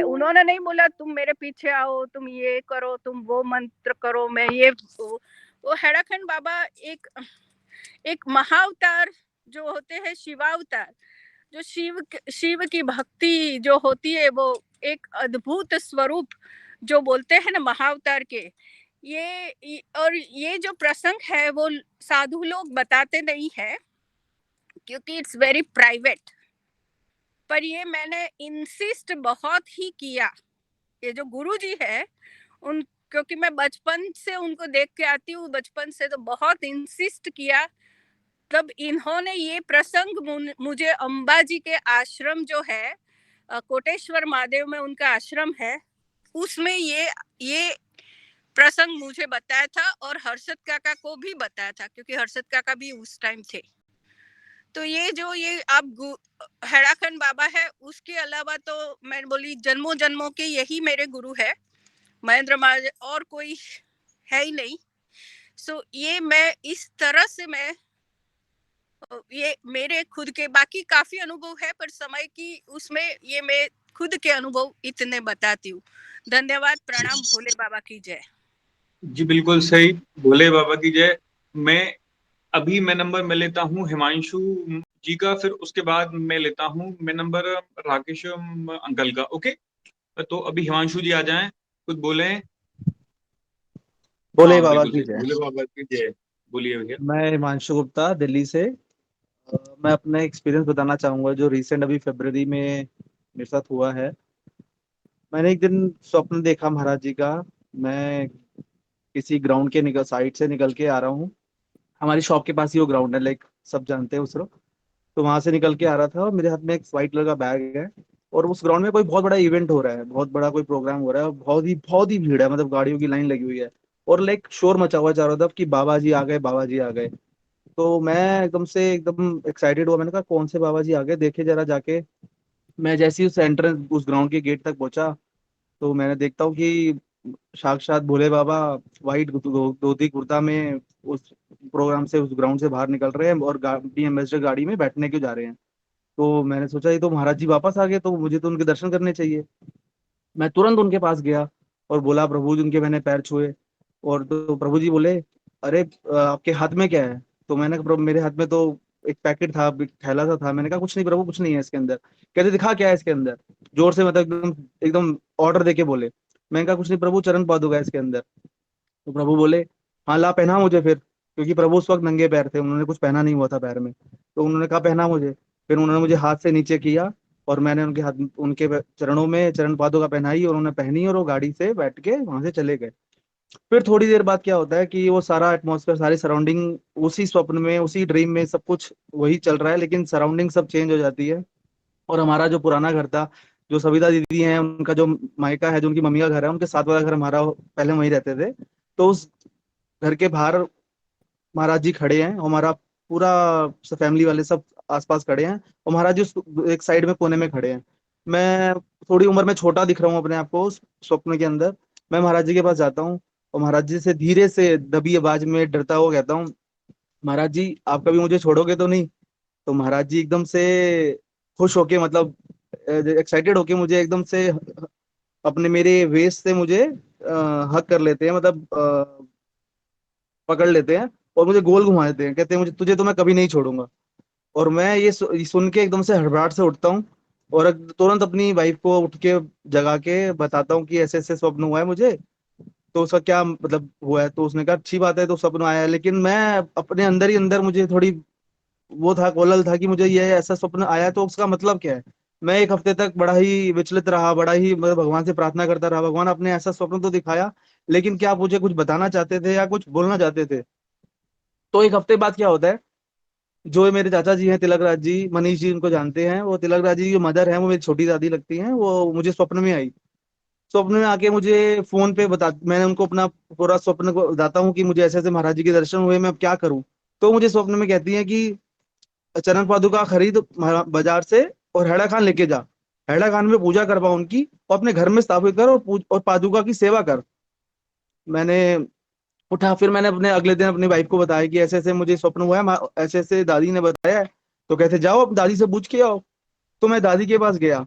उन्होंने नहीं बोला तुम मेरे पीछे आओ, तुम ये करो, तुम वो मंत्र करो, मैं ये वो हेड़ाखंड बाबा एक महाअवतार जो होते हैं, शिवावतार, जो शिव की भक्ति जो होती है, वो एक अद्भुत स्वरूप जो बोलते हैं ना महाअवतार के, ये जो प्रसंग है वो साधु लोग बताते नहीं है क्योंकि इट्स वेरी प्राइवेट। पर ये मैंने इंसिस्ट बहुत ही किया, ये जो गुरुजी है क्योंकि मैं बचपन से उनको देख के आती हूँ, बचपन से तो बहुत इंसिस्ट किया। तब इन्होंने ये प्रसंग मुझे अंबाजी के आश्रम जो है, कोटेश्वर महादेव में उनका आश्रम है, उसमें ये प्रसंग मुझे बताया था, और हर्षद काका को भी बताया था क्योंकि हर्षद काका भी उस टाइम थे। तो ये आप हेड़ाखंड बाबा है, उसके अलावा तो मैं बोली जन्मों जन्मों के यही मेरे गुरु है, महेंद्र महाराज, और कोई है ही नहीं। सो ये मैं इस तरह से मैं ये मेरे खुद के बाकी काफी अनुभव है, पर समय की उसमें ये मैं खुद के अनुभव इतने बताती हूँ। धन्यवाद, प्रणाम, भोले बाबा की जय। जी बिल्कुल सही, भोले बाबा की जय। मैं नंबर मैं लेता हूँ हिमांशु जी का, फिर उसके बाद मैं लेता हूँ मैं नंबर राकेश अंकल का। ओके, तो अभी हिमांशु जी आ जाएं, कुछ बोले। भोले हाँ बाबा बिल्कुल की सही, जय। भोले बाबा की जय। बोलिए भैया। मैं हिमांशु गुप्ता दिल्ली से। मैं अपना एक्सपीरियंस बताना चाहूंगा जो रिसेंट अभी फरवरी में मेरे साथ हुआ है। मैंने एक दिन स्वप्न देखा महाराज जी का। मैं किसी ग्राउंड के निकल साइड से निकल के आ रहा हूँ। हमारी शॉप के पास ही वो ग्राउंड है, लाइक सब जानते हैं उस तरफ। तो वहां से निकल के आ रहा था और मेरे हाथ में एक व्हाइट कलर का बैग है। और उस ग्राउंड में कोई बहुत बड़ा इवेंट हो रहा है, बहुत बड़ा कोई प्रोग्राम हो रहा है, और बहुत ही भीड़ है, मतलब गाड़ियों की लाइन लगी हुई है। और लाइक शोर मचा हुआ है चारों तरफ कि बाबा जी आ गए, बाबा जी आ गए। तो मैं एकदम एक्साइटेड हुआ। मैंने कहा कौन से बाबा जी आ गए, देखे जरा जाके। मैं जैसे ही उस एंट्रेंस उस ग्राउंड के गेट तक पहुंचा, तो मैंने देखता हूँ कि साक्षात भोले बाबा वाइट धोती कुर्ता में उस प्रोग्राम से, उस ग्राउंड से बाहर निकल रहे हैं और गाड़ी एम्बेसडर गाड़ी में बैठने क्यों जा रहे हैं। तो मैंने सोचा ये तो महाराज जी वापस आ गए, तो मुझे तो उनके दर्शन करने चाहिए। मैं तुरंत उनके पास गया और बोला प्रभु जी, उनके मैंने पैर छुए। और तो प्रभु जी बोले, अरे आपके हाथ में क्या है? तो मैंने कहा प्रभु मेरे हाथ में तो एक पैकेट था, एक थैला सा था। मैंने कहा कुछ नहीं प्रभु, कुछ नहीं है इसके अंदर। कहते दिखा क्या है इसके अंदर। जोर से, मतलब एकदम एकदम ऑर्डर देके बोले। मैंने कहा कुछ नहीं प्रभु, चरण पादुका है इसके अंदर। तो प्रभु बोले, हाँ ला पहना मुझे फिर। क्योंकि प्रभु उस वक्त नंगे पैर थे, उन्होंने कुछ पहना नहीं हुआ था पैर में। तो उन्होंने कहा पहना मुझे। फिर उन्होंने मुझे हाथ से नीचे किया और मैंने उनके हाथ, उनके चरणों में चरण पादुका पहनाई, और उन्होंने पहनी और वो गाड़ी से बैठ के वहां से चले गए। फिर थोड़ी देर बाद क्या होता है कि वो सारा एटमॉस्फेयर, सारी सराउंडिंग, उसी स्वप्न में, उसी ड्रीम में सब कुछ वही चल रहा है, लेकिन सराउंडिंग सब चेंज हो जाती है। और हमारा जो पुराना घर था, जो सविता दीदी हैं उनका जो मायका है, जो उनकी मम्मी का घर है, उनके साथ वाला घर हमारा, पहले वहीं रहते थे। तो उस घर के बाहर महाराज जी खड़े हैं, और हमारा पूरा फैमिली वाले सब आसपास खड़े हैं, और महाराज जी उस एक साइड में कोने में खड़े हैं। मैं थोड़ी उम्र में छोटा दिख रहा हूँ अपने आप को उस स्वप्न के अंदर। मैं महाराज जी के पास जाता हूँ और महाराज जी से धीरे से दबी आवाज में डरता हुआ कहता हूँ, महाराज जी आप कभी मुझे छोड़ोगे तो नहीं? तो महाराज जी एकदम से खुश होके, मतलब एक्साइटेड होके, मुझे एकदम से अपने मेरे वेस्ट से मुझे हक कर लेते हैं, मतलब पकड़ लेते हैं और मुझे गोल घुमा देते हैं। कहते हैं मुझे, तुझे तो मैं कभी नहीं छोड़ूंगा। और मैं ये सुन के एकदम से हड़बड़ाहट से उठता हूँ और तुरंत अपनी वाइफ को उठ के जगा के बताता हूँ कि ऐसे ऐसे स्वप्न हुआ है मुझे। तो उसका क्या मतलब हुआ है? तो उसने कहा अच्छी बात है, तो स्वप्न आया है। लेकिन मैं अपने अंदर ही अंदर, मुझे थोड़ी वो था, कोलल था कि मुझे ये ऐसा स्वप्न आया तो उसका मतलब क्या है। मैं एक हफ्ते तक बड़ा ही विचलित रहा, बड़ा ही मतलब भगवान से प्रार्थना करता रहा, भगवान आपने ऐसा स्वप्न तो दिखाया, लेकिन क्या आप मुझे कुछ बताना चाहते थे या कुछ बोलना चाहते थे? तो एक हफ्ते बाद क्या होता है, जो मेरे चाचा जी हैं तिलक राज जी, मनीष जी उनको जानते हैं, वो तिलक राज जी की मदर है, वो मेरी छोटी दादी लगती हैं, वो मुझे स्वप्न में आई। स्वप्न में आके मुझे फोन पे बता, मैंने उनको अपना पूरा स्वप्न को बताता हूँ कि मुझे ऐसे ऐसे महाराज जी के दर्शन हुए, मैं अब क्या करूँ। तो मुझे स्वप्न में कहती है कि चरण पादुका खरीद बाजार से और हैड़ा खान लेके जा। हैड़ा खान में पूजा करवा उनकी, और अपने घर में स्थापित कर, और और पादुका की सेवा कर। मैंने उठा, फिर मैंने अपने अगले दिन अपनी वाइफ को बताया कि ऐसे ऐसे मुझे स्वप्न हुआ है, ऐसे ऐसे दादी ने बताया है। तो कहते जाओ अब दादी से पूछ के आओ। तो मैं दादी के पास गया,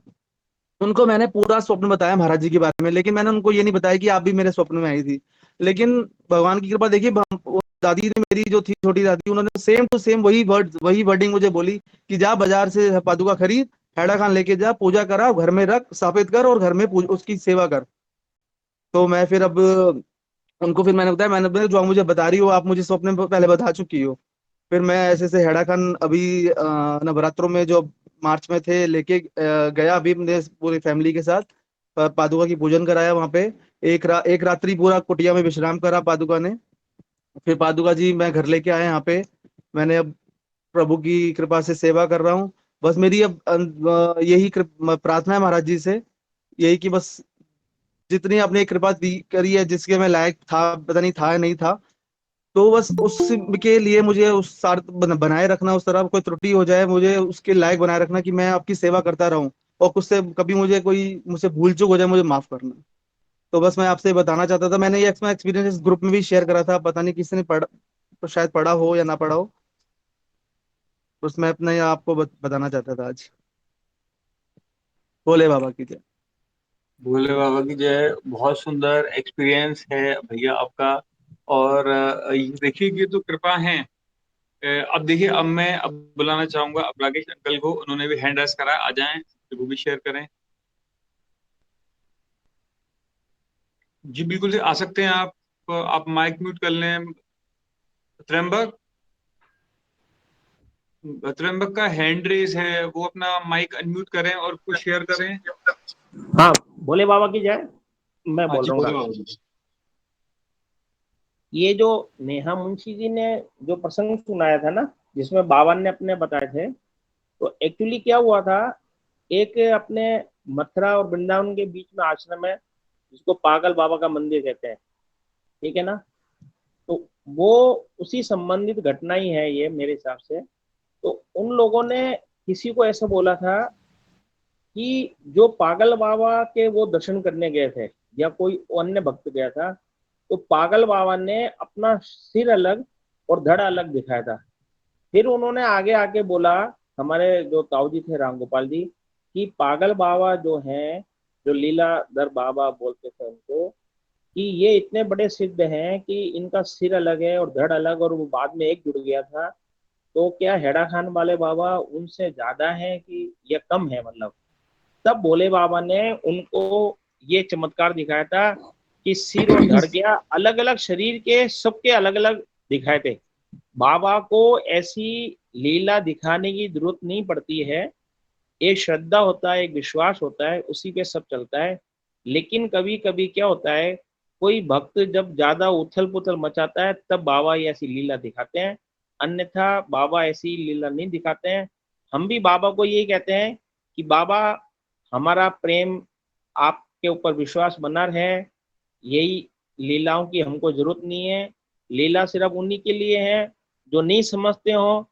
उनको मैंने पूरा स्वप्न बताया महाराज जी के बारे में, लेकिन मैंने उनको ये नहीं बताया कि आप भी मेरे स्वप्न में आई थी। लेकिन भगवान की कृपा देखिए, वो दादी ने, मेरी जो थी छोटी दादी, उन्होंने सेम टू सेम वही वर्डिंग मुझे बोली कि जा बाजार से पादुका खरीद, हैड़ा खान लेके जा, पूजा करा, घर में रख, स्थापित कर, और घर में उसकी सेवा कर। तो मैं फिर अब उनको फिर मैंने बताया, मैंने बोला, जो आप मुझे बता रही हो आप मुझे स्वप्न में पहले बता चुकी हो। फिर मैं ऐसे ऐसे हेड़ा खान अभी नवरात्रों में जो मार्च में थे लेके गया, अभी अपने पूरी फैमिली के साथ पादुका की पूजन कराया वहां पे। एक रात्रि पूरा कुटिया में विश्राम करा पादुका ने। फिर पादुका जी मैं घर लेके आया यहाँ पे। मैंने अब प्रभु की कृपा से सेवा कर रहा हूँ। बस मेरी अब यही प्रार्थना है महाराज जी से, यही कि बस जितनी आपने कृपा दी करी है, जिसके मैं लायक था, पता नहीं था या नहीं था, तो बस उसके लिए मुझे उस सार बनाए रखना, उस तरह कोई त्रुटि हो जाए मुझे उसके लायक बनाए रखना कि मैं आपकी सेवा करता रहूं, और कुछ से कभी मुझे कोई मुझसे भूल चूक हो जाए मुझे माफ करना। तो बस मैं आपसे बताना चाहता था, मैंने ये एक्सपीरियंस इस ग्रुप में भी शेयर करा था, पता नहीं किसी ने पढ़ा तो शायद पढ़ा हो या ना पढ़ा हो, बस मैं अपना ये आपको बताना चाहता था आज। भोले बाबा की जय। भोले बाबा की जय। बहुत सुंदर एक्सपीरियंस है भैया आपका। और ये देखिए ये तो कृपा है। अब देखिए, अब मैं बुलाना चाहूंगा अब राकेश अंकल को, उन्होंने भी हैंड रेस करा, आ जाएं, वो भी शेयर करें। जी बिल्कुल जी, आ सकते हैं आप माइक म्यूट कर लें। त्र्यंबक, त्र्यंबक का हैंड रेस है, वो अपना माइक अनम्यूट करें और कुछ शेयर करें। हाँ, भोले बाबा की जय। मैं हाँ बोल जी, रहा हूँ भोले राकेश। बाबा की। ये जो नेहा मुंशी जी ने जो प्रसंग सुनाया था ना, जिसमें बाबा ने अपने बताए थे, तो एक्चुअली क्या हुआ था, एक अपने मथुरा और वृंदावन के बीच में आश्रम है, जिसको पागल बाबा का मंदिर कहते हैं, ठीक है ना। तो वो उसी संबंधित घटना ही है ये मेरे हिसाब से। तो उन लोगों ने किसी को ऐसा बोला था कि जो पागल बाबा के वो दर्शन करने गए थे या कोई अन्य भक्त गया था, तो पागल बाबा ने अपना सिर अलग और धड़ अलग दिखाया था। फिर उन्होंने आगे आके बोला, हमारे जो ताऊ जी थे राम गोपाल जी, कि पागल बाबा जो हैं, जो लीलाधर बाबा बोलते थे उनको, कि ये इतने बड़े सिद्ध हैं कि इनका सिर अलग है और धड़ अलग, और वो बाद में एक जुड़ गया था। तो क्या हेड़ा खान वाले बाबा उनसे ज्यादा है कि या कम है, मतलब। तब भोले बाबा ने उनको ये चमत्कार दिखाया था कि सिर और धड़ क्या अलग अलग शरीर के सबके अलग अलग दिखाए थे। बाबा को ऐसी लीला दिखाने की जरूरत नहीं पड़ती है, एक श्रद्धा होता है, एक विश्वास होता है, उसी पे सब चलता है। लेकिन कभी कभी क्या होता है, कोई भक्त जब ज्यादा उथल पुथल मचाता है तब बाबा ये ऐसी लीला दिखाते हैं, अन्यथा बाबा ऐसी लीला नहीं दिखाते हैं। हम भी बाबा को यही कहते हैं कि बाबा, हमारा प्रेम, आपके ऊपर विश्वास बना रहे, यही लीलाओं की हमको जरूरत नहीं है। लीला सिर्फ उन्हीं के लिए है जो नहीं समझते हो,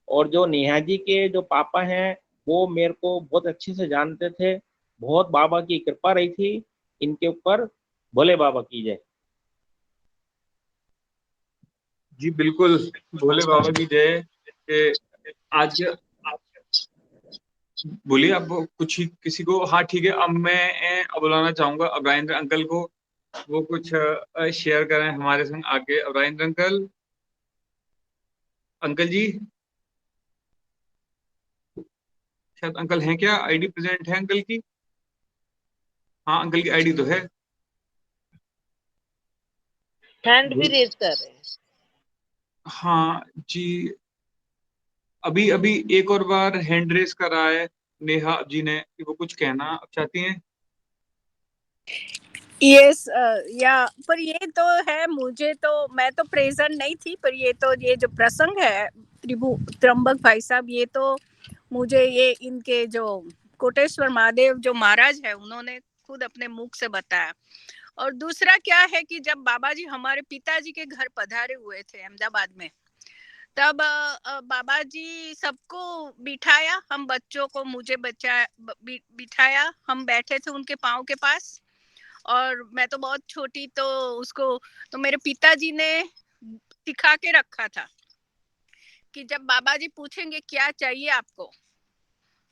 और जो नेहा जी के जो पापा हैं वो मेरे को बहुत अच्छे से जानते थे। बहुत बाबा की कृपा रही थी इनके ऊपर। भोले बाबा की जय। जी बिल्कुल, भोले बाबा की जय। आज बोलिए आप कुछ ही किसी को। हाँ ठीक है, अब मैं बुलाना चाहूंगा अब्राहिम अंकल को, वो कुछ शेयर करें हमारे संग आके। अब्राहिम अंकल, अंकल जी, शायद अंकल हैं क्या? आईडी प्रेजेंट है अंकल की? हाँ अंकल की आईडी तो है। हैंड भी रेज कर रहे हैं। हाँ जी, अभी अभी एक और बार हैंड रेस करा है नेहा जी ने, कि वो कुछ कहना चाहती हैं। यस, या पर ये तो है, मुझे तो, मैं तो प्रेजेंट नहीं थी, पर ये तो ये जो प्रसंग है त्र्यंबक भाई साहब, ये तो मुझे ये इनके जो कोटेश्वर महादेव जो महाराज है उन्होंने खुद अपने मुख से बताया। और दूसरा क्या है कि जब बाबा जी हमारे पिताजी के घर पधारे हुए थे अहमदाबाद में, तब बाबा जी सबको बिठाया, हम बच्चों को, मुझे बिठाया, हम बैठे थे उनके पाँव के पास, और मैं तो बहुत छोटी, तो उसको तो मेरे पिताजी ने सिखा के रखा था कि जब बाबा जी पूछेंगे क्या चाहिए आपको,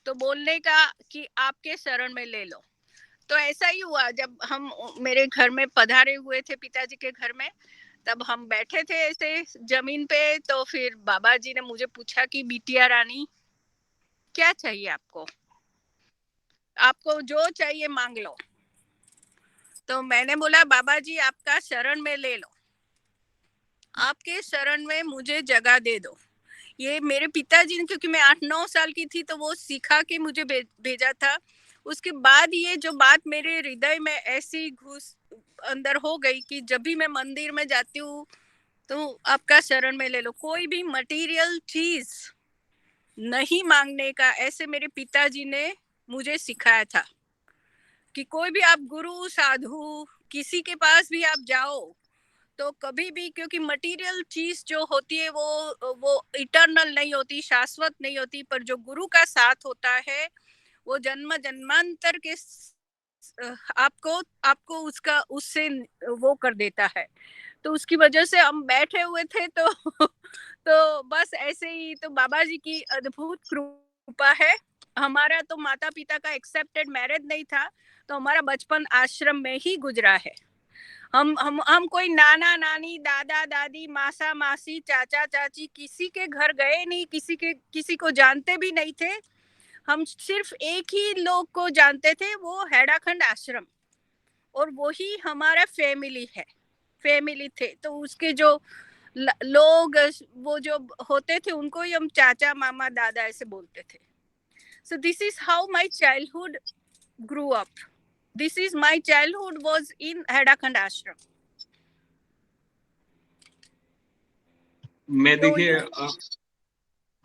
तो बोलने का कि आपके शरण में ले लो। तो ऐसा ही हुआ, जब हम मेरे घर में पधारे हुए थे पिताजी के घर में, तब हम बैठे थे ऐसे जमीन पे, तो फिर बाबा जी ने मुझे पूछा कि बिटिया रानी क्या चाहिए आपको, आपको जो चाहिए मांग लो। तो मैंने बोला बाबा जी आपका शरण में ले लो, आपके शरण में मुझे जगह दे दो। ये मेरे पिताजी ने, क्योंकि मैं 8-9 साल की थी, तो वो सिखा के मुझे भेजा था। उसके बाद ये जो बात मेरे हृदय में ऐसी घुस अंदर हो गई कि जब भी मैं मंदिर में जाती हूँ तो आपका शरण में ले लो, कोई भी मटेरियल चीज नहीं मांगने का, ऐसे मेरे पिताजी ने मुझे सिखाया था कि कोई भी आप गुरु साधु किसी के पास भी आप जाओ तो कभी भी, क्योंकि मटेरियल चीज जो होती है वो इटर्नल नहीं होती, शाश्वत नहीं होती, पर जो गुरु का साथ होता है वो जन्म जन्मांतर के आपको आपको उसका उससे वो कर देता है। तो उसकी वजह से हम बैठे हुए थे तो तो बस ऐसे ही तो बाबा जी की अद्भुत कृपा है। हमारा तो माता पिता का एक्सेप्टेड मैरिज नहीं था, तो हमारा बचपन आश्रम में ही गुजरा है। हम कोई नाना नानी दादा दादी मासा मासी चाचा चाची किसी के घर गए नहीं, किसी को जानते भी नहीं थे। हम सिर्फ एक ही लोग को जानते थे, वो हैडाखंड आश्रम, और वही हमारा फैमिली थे। तो उसके जो लोग वो जो होते थे उनको ही हम चाचा मामा दादा ऐसे बोलते थे। So this is how my childhood grew up. This is my childhood was in Hadakhand ashram. मैं तो देखिए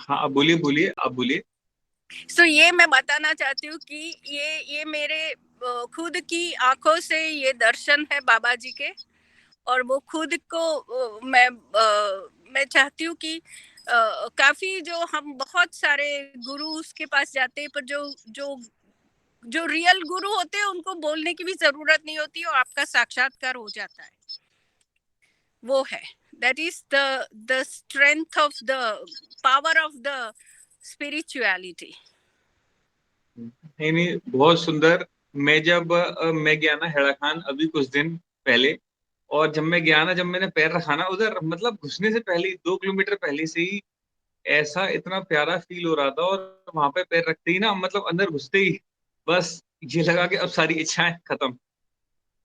हाँ, आप बोलिए आप बोलिए। सो ये मैं बताना चाहती हूँ कि ये मेरे खुद की आंखों से ये दर्शन है बाबा जी के, और वो खुद को मैं चाहती हूँ कि काफी जो हम बहुत सारे गुरु के पास जाते हैं, पर जो रियल गुरु होते हैं उनको बोलने की भी जरूरत नहीं होती और आपका साक्षात्कार हो जाता है। वो है that is the strength of the power of the spirituality. नहीं, बहुत सुंदर। मैं गया ना हेड़ाखान अभी कुछ दिन पहले, और जब मैं गया ना, जब मैंने पैर रखा ना उधर, मतलब घुसने से पहले 2 किलोमीटर पहले से ही ऐसा इतना प्यारा फील हो रहा था, और वहां पे पैर रखते ही ना, मतलब अंदर घुसते ही बस ये लगा कि अब सारी इच्छाएं खत्म।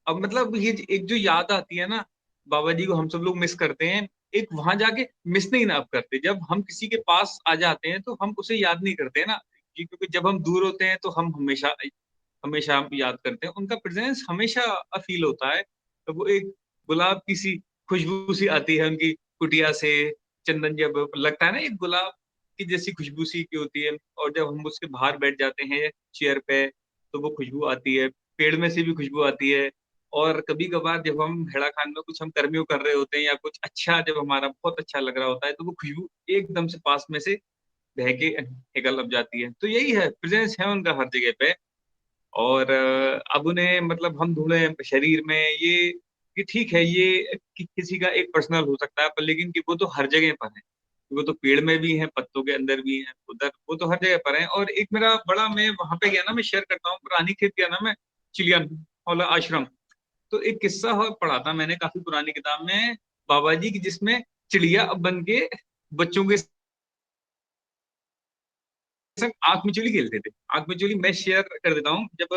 अब मतलब ये एक जो याद आती है ना बाबा जी को, हम सब लोग मिस करते हैं। एक वहां जाके मिस नहीं ना अब करते, जब हम किसी के पास आ जाते हैं तो हम उसे याद नहीं करते हैं ना, क्योंकि जब हम दूर होते हैं तो हम हमेशा हमेशा हम याद करते हैं, उनका प्रेजेंस हमेशा फील होता है। तो वो एक गुलाब की सी खुशबू सी आती है उनकी कुटिया से, चंदन जब लगता है ना, एक गुलाब की जैसी खुशबू सी की होती है, और जब हम उसके बाहर बैठ जाते हैं चेयर पे तो वो खुशबू आती है, पेड़ में से भी खुशबू आती है। और कभी कभार जब हम हेड़ा खान में कुछ हम कर्मियों कर रहे होते हैं या कुछ अच्छा, जब हमारा बहुत अच्छा लग रहा होता है, तो वो खुशबू एकदम से पास में से बह के निकल अब जाती है। तो यही है, प्रेजेंस है उनका हर जगह पे। और अब उन्हें मतलब हम ढूंढे शरीर में ये कि ठीक है, ये किसी का एक पर्सनल हो सकता है, पर लेकिन कि वो तो हर जगह पर है। वो तो पेड़ में भी है, पत्तों के अंदर भी है, उधर वो तो हर जगह पर है। और एक मेरा बड़ा, मैं वहां पे गया ना, मैं शेयर करता हूँ, पुरानी खेत गया ना मैं, चिलियन हौला आश्रम। तो एक किस्सा पढ़ा था मैंने काफी पुरानी किताब में बाबा जी की, जिसमें चिड़िया बन के बच्चों के संग आंख मिचोली खेलते थे। आंख मिचोली मैं शेयर कर देता हूँ, जब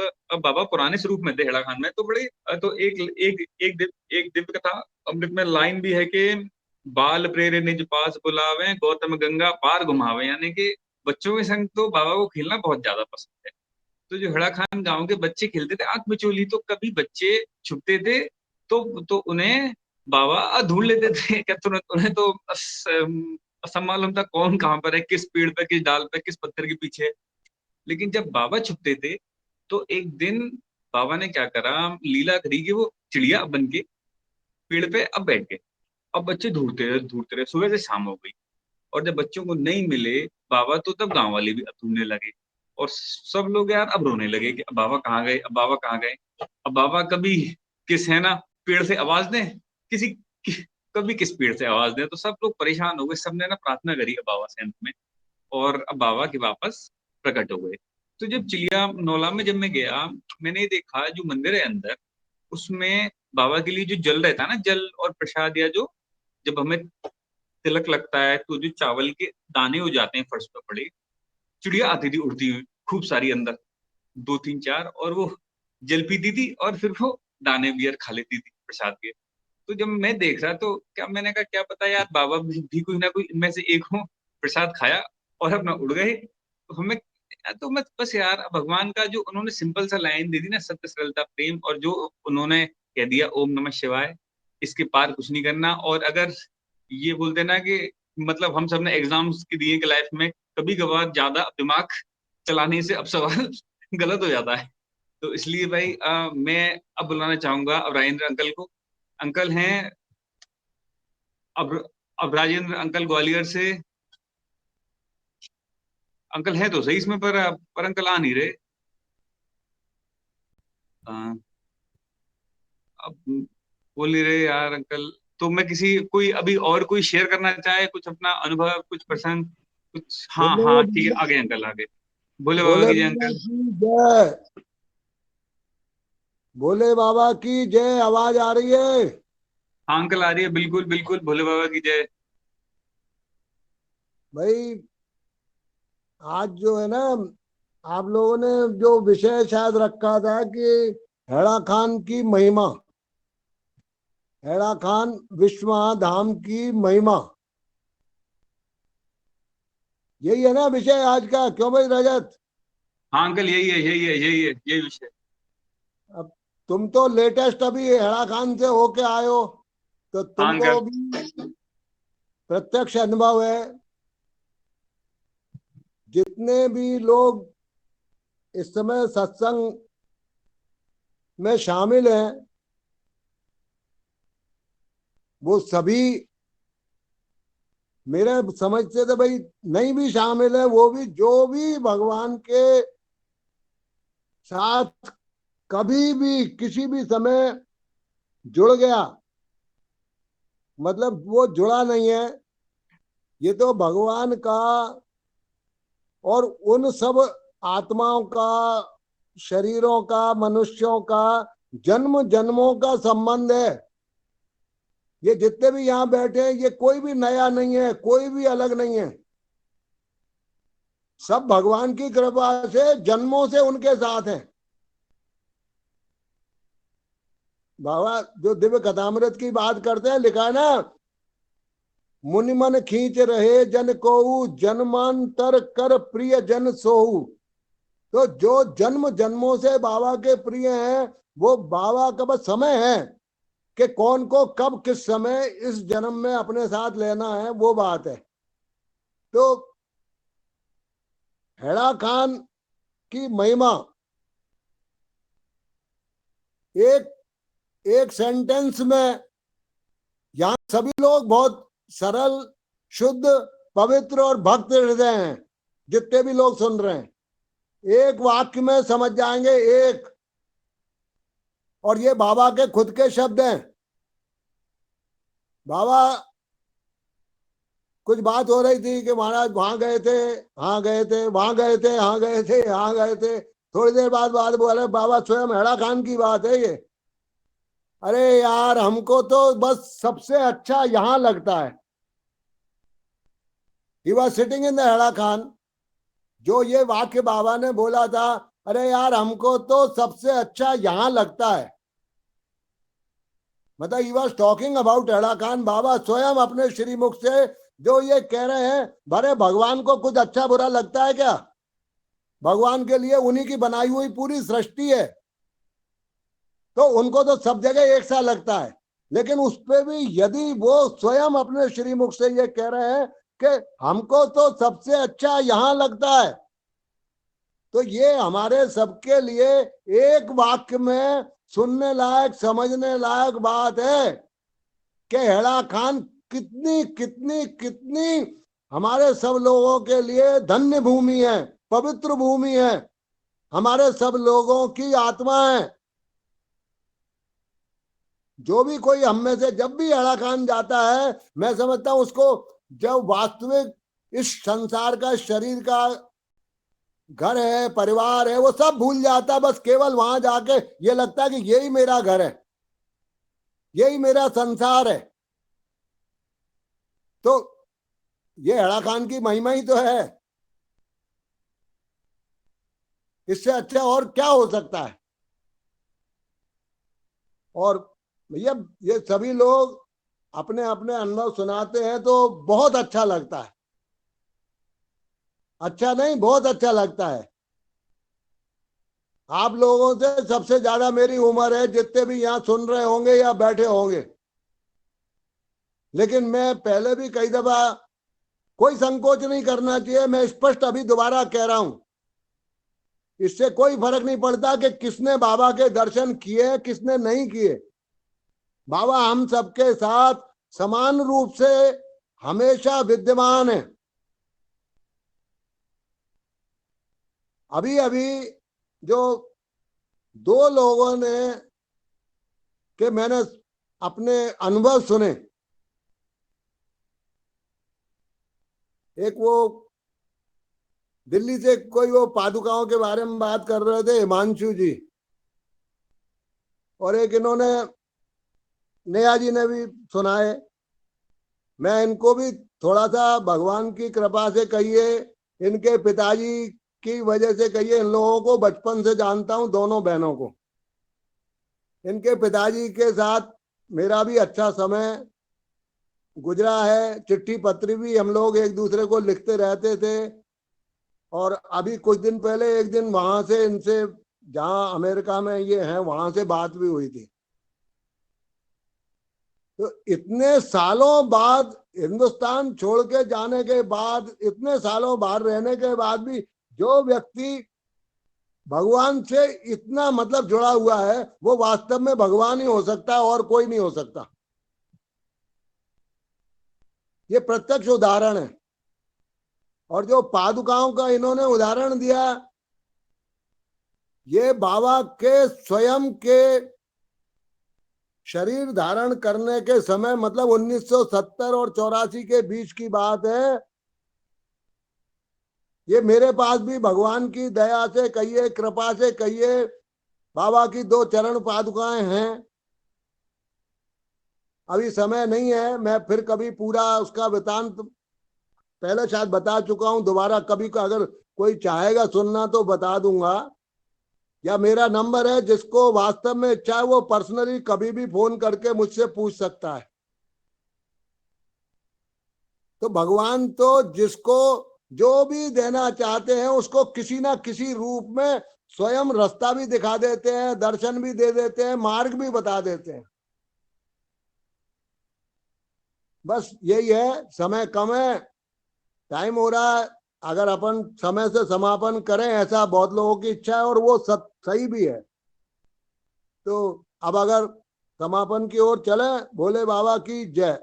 बाबा पुराने स्वरूप में थे हेड़ा खान में, तो बड़े तो एक दिव्य कथा अमृत में लाइन भी है कि बाल प्रेरे निज पास बुलावे, गौतम गंगा पार घुमावे, यानी कि बच्चों के संग तो बाबा को खेलना बहुत ज्यादा पसंद है। तो जो हेड़ा खान गांव के बच्चे खेलते थे आंख मिचोली, तो कभी बच्चे छुपते थे तो उन्हें बाबा ढूंढ लेते थे क्या, तुरंत उन्हें तो असम मालूम था कौन कहाँ पर है, किस पेड़ पे, किस डाल पे, किस पत्थर के पीछे। लेकिन जब बाबा छुपते थे तो एक दिन बाबा ने क्या करा, लीला करी कि वो चिड़िया बन के पेड़ पे अब बैठ गए। अब बच्चे ढूंढते रहे, सुबह से शाम हो गई, और जब बच्चों को नहीं मिले बाबा, तो तब गांव वाले भी अब ढूंढने लगे, और सब लोग यार अब रोने लगे कि अब बाबा कहाँ गए, अब बाबा कहाँ गए। अब बाबा कभी किस है ना पेड़ से आवाज दें, किसी कभी किस पेड़ से आवाज दें, तो सब लोग परेशान हो गए, सबने ना प्रार्थना करी अब बाबा से अंत में, और अब बाबा के वापस प्रकट हो गए। तो जब चिड़िया नौला में जब मैं गया, मैंने देखा जो मंदिर है अंदर, उसमें बाबा के लिए जो जल रहता है ना, जल और प्रसाद, या जो जब हमें तिलक लगता है तो जो चावल के दाने हो जाते हैं फर्श पर पड़े, चिड़िया आती थी उड़ती हुई खूब सारी अंदर, 2 3 4, और वो जल पीती थी और फिर वो दाने भी यार खा लेती थी प्रसाद के। तो जब मैं देख रहा तो क्या, मैंने कहा क्या पता यार बाबा भी कोई ना कोई इनमें से एक हो, प्रसाद खाया और अपना उड़ गए। तो हमें तो मैं बस यार भगवान का जो उन्होंने सिंपल सा लाइन दे दी ना, सत्य सरलता प्रेम, और जो उन्होंने कह दिया ओम नमः शिवाय, इसके पार कुछ नहीं करना। और अगर ये बोलते ना कि मतलब हम सब ने एग्जाम्स के दिए कि लाइफ में कभी कभार ज्यादा दिमाग चलाने से अब सवाल गलत हो जाता है। तो इसलिए भाई मैं अब बुलाना चाहूंगा अब राजेंद्र अंकल को। अंकल हैं अब राजेंद्र अंकल ग्वालियर से। अंकल हैं तो सही इसमें, पर अंकल आ नहीं रहे। अब बोल नहीं रहे यार अंकल। तो मैं कोई अभी और कोई शेयर करना चाहे कुछ अपना अनुभव, कुछ प्रसंग, कुछ। हाँ बोले हाँ ठीक है, बाबा, आगे अंकल आगे। भोले बाबा भोले की जय बाबा अंकल। की जय, भोले बाबा की जय। आवाज आ रही है? हाँ अंकल आ रही है, बिल्कुल बिल्कुल, भोले बाबा की जय। भाई आज जो है ना, आप लोगों ने जो विषय शायद रखा था कि हेड़ा खान की महिमा, हेड़ा खान विश्व धाम की महिमा, यही है ना विषय आज का? क्यों भाई रजत? हाँ अंकल यही है, यही है, यही है, यही विषय। अब तुम तो लेटेस्ट अभी हेड़ा खान से होके आए हो, तो हाँ तुमको अंकल। भी प्रत्यक्ष अनुभव है। जितने भी लोग इस समय सत्संग में शामिल हैं, वो सभी मेरे समझ से तो भाई नहीं भी शामिल है, वो भी जो भी भगवान के साथ कभी भी किसी भी समय जुड़ गया, मतलब वो जुड़ा नहीं है, ये तो भगवान का और उन सब आत्माओं का, शरीरों का, मनुष्यों का जन्म जन्मों का संबंध है। ये जितने भी यहाँ बैठे हैं, ये कोई भी नया नहीं है, कोई भी अलग नहीं है। सब भगवान की कृपा से जन्मों से उनके साथ हैं। बाबा जो दिव्य कथामृत की बात करते हैं, लिखा है ना, मुनि मन खींच रहे जन कोऊ, जन्मांतर कर प्रिय जन सोऊ। तो जो जन्म जन्मों से बाबा के प्रिय हैं, वो बाबा का बस समय है कि कौन को कब किस समय इस जन्म में अपने साथ लेना है, वो बात है। तो हेड़ा खान की महिमा एक एक सेंटेंस में, यहाँ सभी लोग बहुत सरल, शुद्ध, पवित्र और भक्त हृदय हैं। जितने भी लोग सुन रहे हैं, एक वाक्य में समझ जाएंगे, एक। और ये बाबा के खुद के शब्द हैं। बाबा कुछ बात हो रही थी कि महाराज वहां गए थे, हाँ गए थे, वहां गए थे, हाँ गए थे, हाँ गए थे। थोड़ी देर बाद बोले बाबा स्वयं हेड़ा खान की बात है ये। अरे यार, हमको तो बस सबसे अच्छा यहाँ लगता है। He was sitting in the हेड़ा खान। जो ये वाक्य बाबा ने बोला था, अरे यार हमको तो सबसे अच्छा यहाँ लगता है, मतलब ही वॉज टॉकिंग अबाउट हेड़ा खान। बाबा स्वयं अपने श्रीमुख से जो ये कह रहे हैं, भरे भगवान को कुछ अच्छा बुरा लगता है क्या? भगवान के लिए उन्हीं की बनाई हुई पूरी सृष्टि है, तो उनको तो सब जगह एक सा लगता है। लेकिन उस पे भी यदि वो स्वयं अपने श्रीमुख से ये कह रहे हैं कि हमको तो सबसे अच्छा यहाँ लगता है, तो ये हमारे सबके लिए एक वाक्य में सुनने लायक, समझने लायक बात है कि हेड़ा खान कितनी कितनी कितनी हमारे सब लोगों के लिए धन्य भूमि है, पवित्र भूमि है, हमारे सब लोगों की आत्मा है। जो भी कोई हम में से जब भी हेड़ा खान जाता है, मैं समझता हूं उसको जब वास्तविक इस संसार का, शरीर का, घर है, परिवार है, वो सब भूल जाता है। बस केवल वहां जाके ये लगता है कि यही मेरा घर है, यही मेरा संसार है। तो ये हेड़ा खान की महिमा ही तो है। इससे अच्छा और क्या हो सकता है? और भैया ये सभी लोग अपने अपने अनुभव सुनाते हैं तो बहुत अच्छा लगता है। अच्छा नहीं, बहुत अच्छा लगता है। आप लोगों से सबसे ज्यादा मेरी उम्र है, जितने भी यहाँ सुन रहे होंगे या बैठे होंगे। लेकिन मैं पहले भी कई दफा, कोई संकोच नहीं करना चाहिए, मैं स्पष्ट अभी दोबारा कह रहा हूं, इससे कोई फर्क नहीं पड़ता कि किसने बाबा के दर्शन किए, किसने नहीं किए। बाबा हम सबके साथ समान रूप से हमेशा विद्यमान है। अभी अभी जो दो लोगों ने के मैंने अपने अनुभव सुने। एक वो दिल्ली से कोई वो पादुकाओं के बारे में बात कर रहे थे, हिमांशु जी, और एक इन्होंने नेहा जी ने भी सुनाए। मैं इनको भी थोड़ा सा भगवान की कृपा से कहिए, इनके पिताजी की वजह से कहिए, इन लोगों को बचपन से जानता हूं, दोनों बहनों को। इनके पिताजी के साथ मेरा भी अच्छा समय गुजरा है, चिट्ठी पत्री भी हम लोग एक दूसरे को लिखते रहते थे। और अभी कुछ दिन पहले एक दिन वहां से इनसे, जहां अमेरिका में ये हैं, वहां से बात भी हुई थी। तो इतने सालों बाद, हिंदुस्तान छोड़ के जाने के बाद, इतने सालों बाहर रहने के बाद भी जो व्यक्ति भगवान से इतना मतलब जुड़ा हुआ है, वो वास्तव में भगवान ही हो सकता है और कोई नहीं हो सकता। ये प्रत्यक्ष उदाहरण है। और जो पादुकाओं का इन्होंने उदाहरण दिया, ये बाबा के स्वयं के शरीर धारण करने के समय, मतलब 1970 और 84 के बीच की बात है। ये मेरे पास भी भगवान की दया से कहिए, कृपा से कहिए, बाबा की 2 चरण पादुकाएं हैं। अभी समय नहीं है, मैं फिर कभी पूरा उसका वृतांत पहले शायद बता चुका हूं, दोबारा कभी अगर कोई चाहेगा सुनना तो बता दूंगा। या मेरा नंबर है, जिसको वास्तव में इच्छा है वो पर्सनली कभी भी फोन करके मुझसे पूछ सकता है। तो भगवान तो जिसको जो भी देना चाहते हैं उसको किसी ना किसी रूप में स्वयं रास्ता भी दिखा देते हैं, दर्शन भी दे देते हैं, मार्ग भी बता देते हैं। बस यही है, समय कम है, टाइम हो रहा है। अगर अपन समय से समापन करें, ऐसा बहुत लोगों की इच्छा है और वो सही भी है। तो अब अगर समापन की ओर चले, भोले बाबा की जय।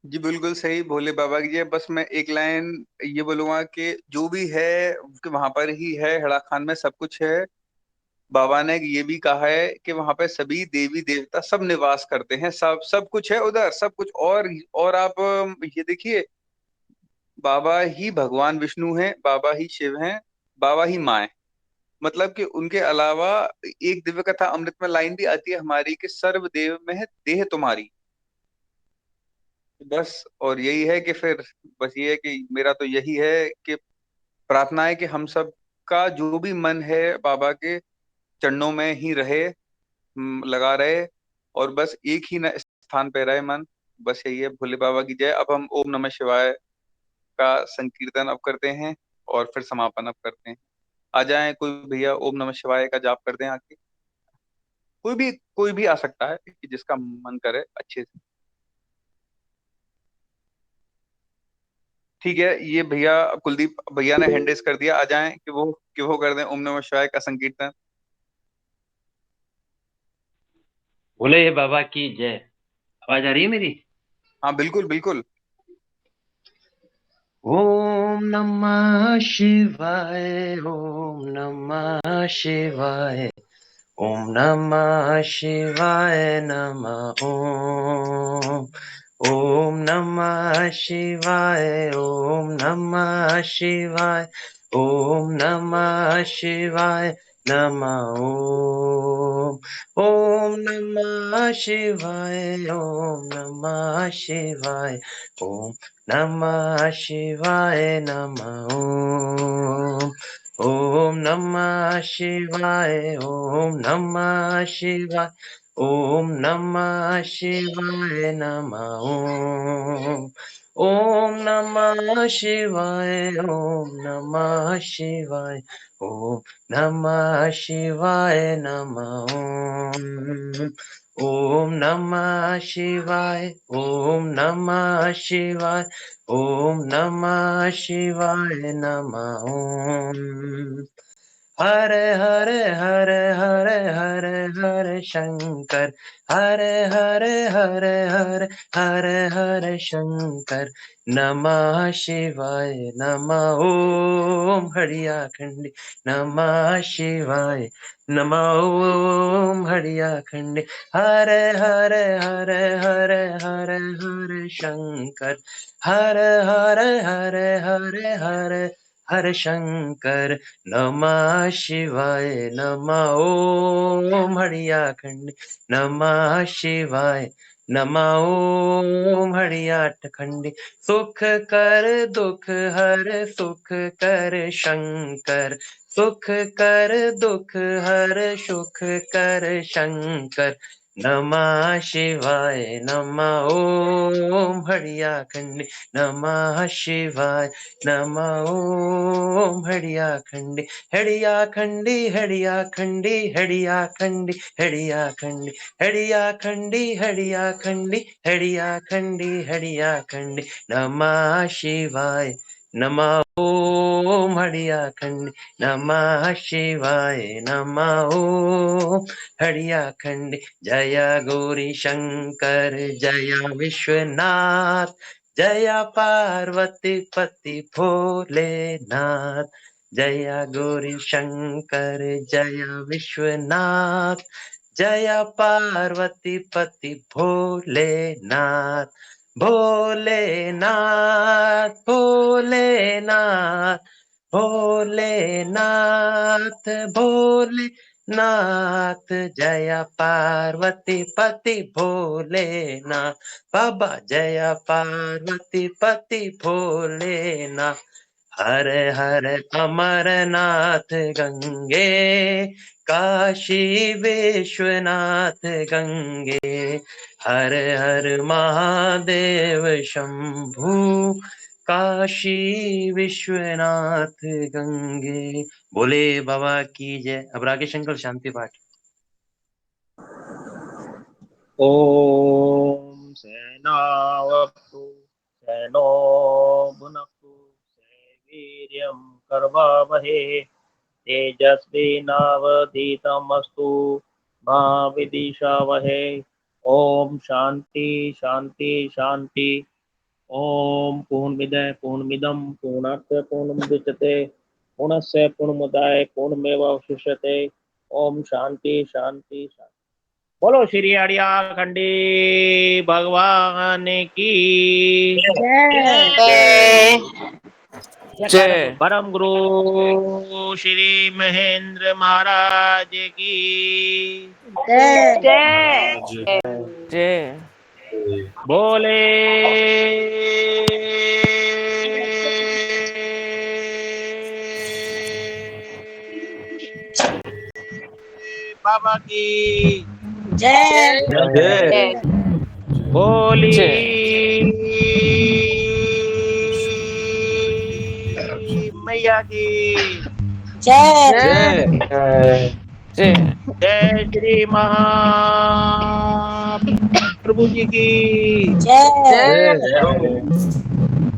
जी बिल्कुल सही, भोले बाबा की जय। बस मैं एक लाइन ये बोलूंगा कि जो भी है कि वहां पर ही है, हेड़ा खान में सब कुछ है। बाबा ने ये भी कहा है कि वहां पे सभी देवी देवता सब निवास करते हैं, सब कुछ है उधर, सब कुछ। और आप ये देखिए, बाबा ही भगवान विष्णु हैं, बाबा ही शिव हैं, बाबा ही माँ है। मतलब कि उनके अलावा एक दिव्य कथा अमृत में लाइन भी आती है हमारी कि सर्व देव में है देह तुम्हारी। बस और यही है कि फिर बस ये है कि मेरा तो यही है कि प्रार्थना है कि हम सब का जो भी मन है बाबा के चरणों में ही रहे, लगा रहे, और बस एक ही स्थान पे रहे मन। बस यही है, भोले बाबा की जय। अब हम ओम नमः शिवाय का संकीर्तन अब करते हैं और फिर समापन अब करते हैं। आ जाएं कोई भैया, ओम नमः शिवाय का जाप कर दें आके। कोई भी आ सकता है कि जिसका मन करे अच्छे से। ठीक है, ये भैया कुलदीप भैया ने हैंड रेज कर दिया, आ जाएं कि वो कर दें ओम नमः शिवाय का संकीर्तन। भोले बाबा की जय। आवाज आ रही है मेरी? हाँ बिल्कुल बिल्कुल। ओम नमः शिवाय, ओम नमः शिवाय, ओम नमः शिवाय नमः ओम। ओम नमः शिवाय, ओम नमः शिवाय, ओम नमः शिवाय नमः ओम। ओम नमः शिवाय, ओम नमः शिवाय, ओम नमः शिवाय नमः ओम। ओम नमः शिवाय, ओम नमः शिवाय, ओम नमः शिवाय नमः ओम। ओम नमः शिवाय, ओम नमः शिवाय, ओम नमः शिवाय नमः ओम। ओम नमः शिवाय, ओम नमः शिवाय, ओम नमः शिवाय नमः ओम। हरे हरे हरे हरे हरे हरे शंकर, हरे हरे हरे हरे हरे हरे शंकर, नमः शिवाय नमः ओम हरिया खंडी, नमः शिवाय नमः ओम हरिया खंडी, हरे हरे हरे हरे हरे हरे शंकर, हरे हरे हरे हरे हरे हरे शंकर, नमः शिवाय नमः ओम हरिया खंडी, नमः शिवाय नमः ओम हरिया खंडी, सुख कर दुख हर सुख कर शंकर, सुख कर दुख हर सुख कर शंकर, नमः शिवाय नमः ओम हरिया खंडी, नमः शिवाय नमः ओम हरिया खंडी, हरिया खंडी हरिया खंडी हरिया खंडी हरिया खंडी हरिया खंडी हरिया खंडी हरिया खंडी हरिया खंडी, नमः शिवाय नमः ओम हरिया खंडी, नमः शिवाय नमः ओम हरिया खंडी, जय गौरी शंकर जय विश्वनाथ, जय पार्वती पति भोलेनाथ, जय गौरी शंकर जय विश्वनाथ, जय पार्वती पति भोलेनाथ, भोलेनाथ भोलेनाथ भोलेनाथ भोलेनाथ, जय पार्वती पति भोलेनाथ, बाबा जय पार्वती पति भोलेनाथ, हर हर अमरनाथ गंगे, काशी विश्वनाथ गंगे, हर हर महादेव शंभु, काशी विश्वनाथ गंगे। बोले बाबा की जय। अब राकेश अंकल शांति पाठ। ओम सेनावतु सेनो भुनक्तु सेवीर्यं कर्वावहे तेजस्विनावधीतमस्तु मा विद्विषावहे। ओम शांति शांति शांति। ओम पूर्णमिदः पूर्णमिदं पूर्णात् पूर्णमुदच्यते पूर्णस्य पूर्णमुदाय पूर्णमेवावशिष्यते। ओम शांति शांति शांति। बोलो श्री अड़िया खंडी भगवान की जय। जय। परम गुरु श्री महेंद्र महाराज की जय। जय। बोले बाबा की जय। जय। बोली मैया की जय। जय। जय। जय श्री महाप्रभु जी की जय।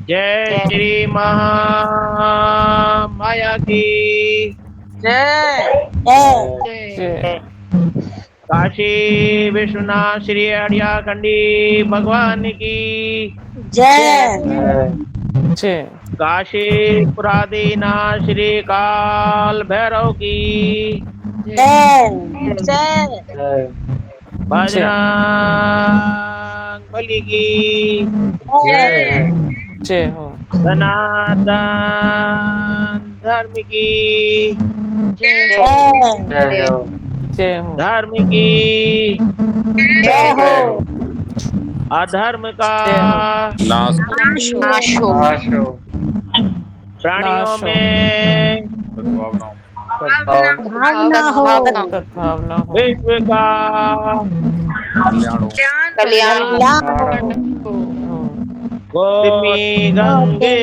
जय श्री महामाया की जय। जय। काशी विश्वनाथ श्री अड़िया खंडी भगवान की जय। जय। काशी पुरादीनाथ श्री काल भैरव की जय। जय। बजरंग बली की जय। जय हो। सनातन धर्म की जय। जय हो। धर्म की जय हो। अधर्म का नाश नाश हो। प्राणियों नाश हो। में भावना हो। सद्भावना हो। विश्व का कल्याण हो। गोमी गंगे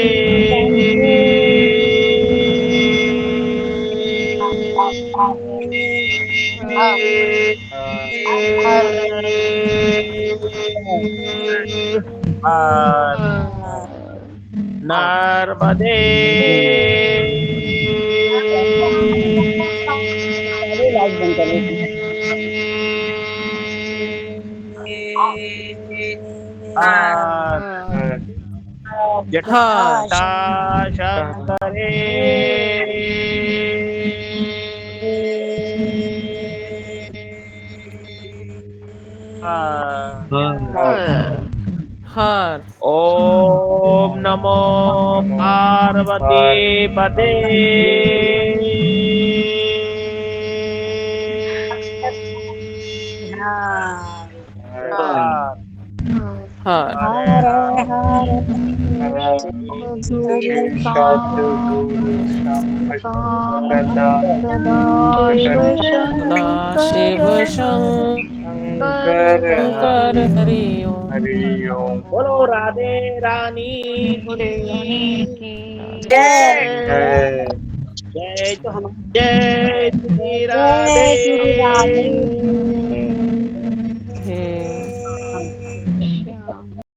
नर्मदे आवाज बंद कर देती हूँ। शंकरे हर ओम नमो पार्वती पते हर शिव शंकर हरि ओम। बोलो राधे रानी की जय। जय तो हम जय श्री राधे। जय श्री राधे।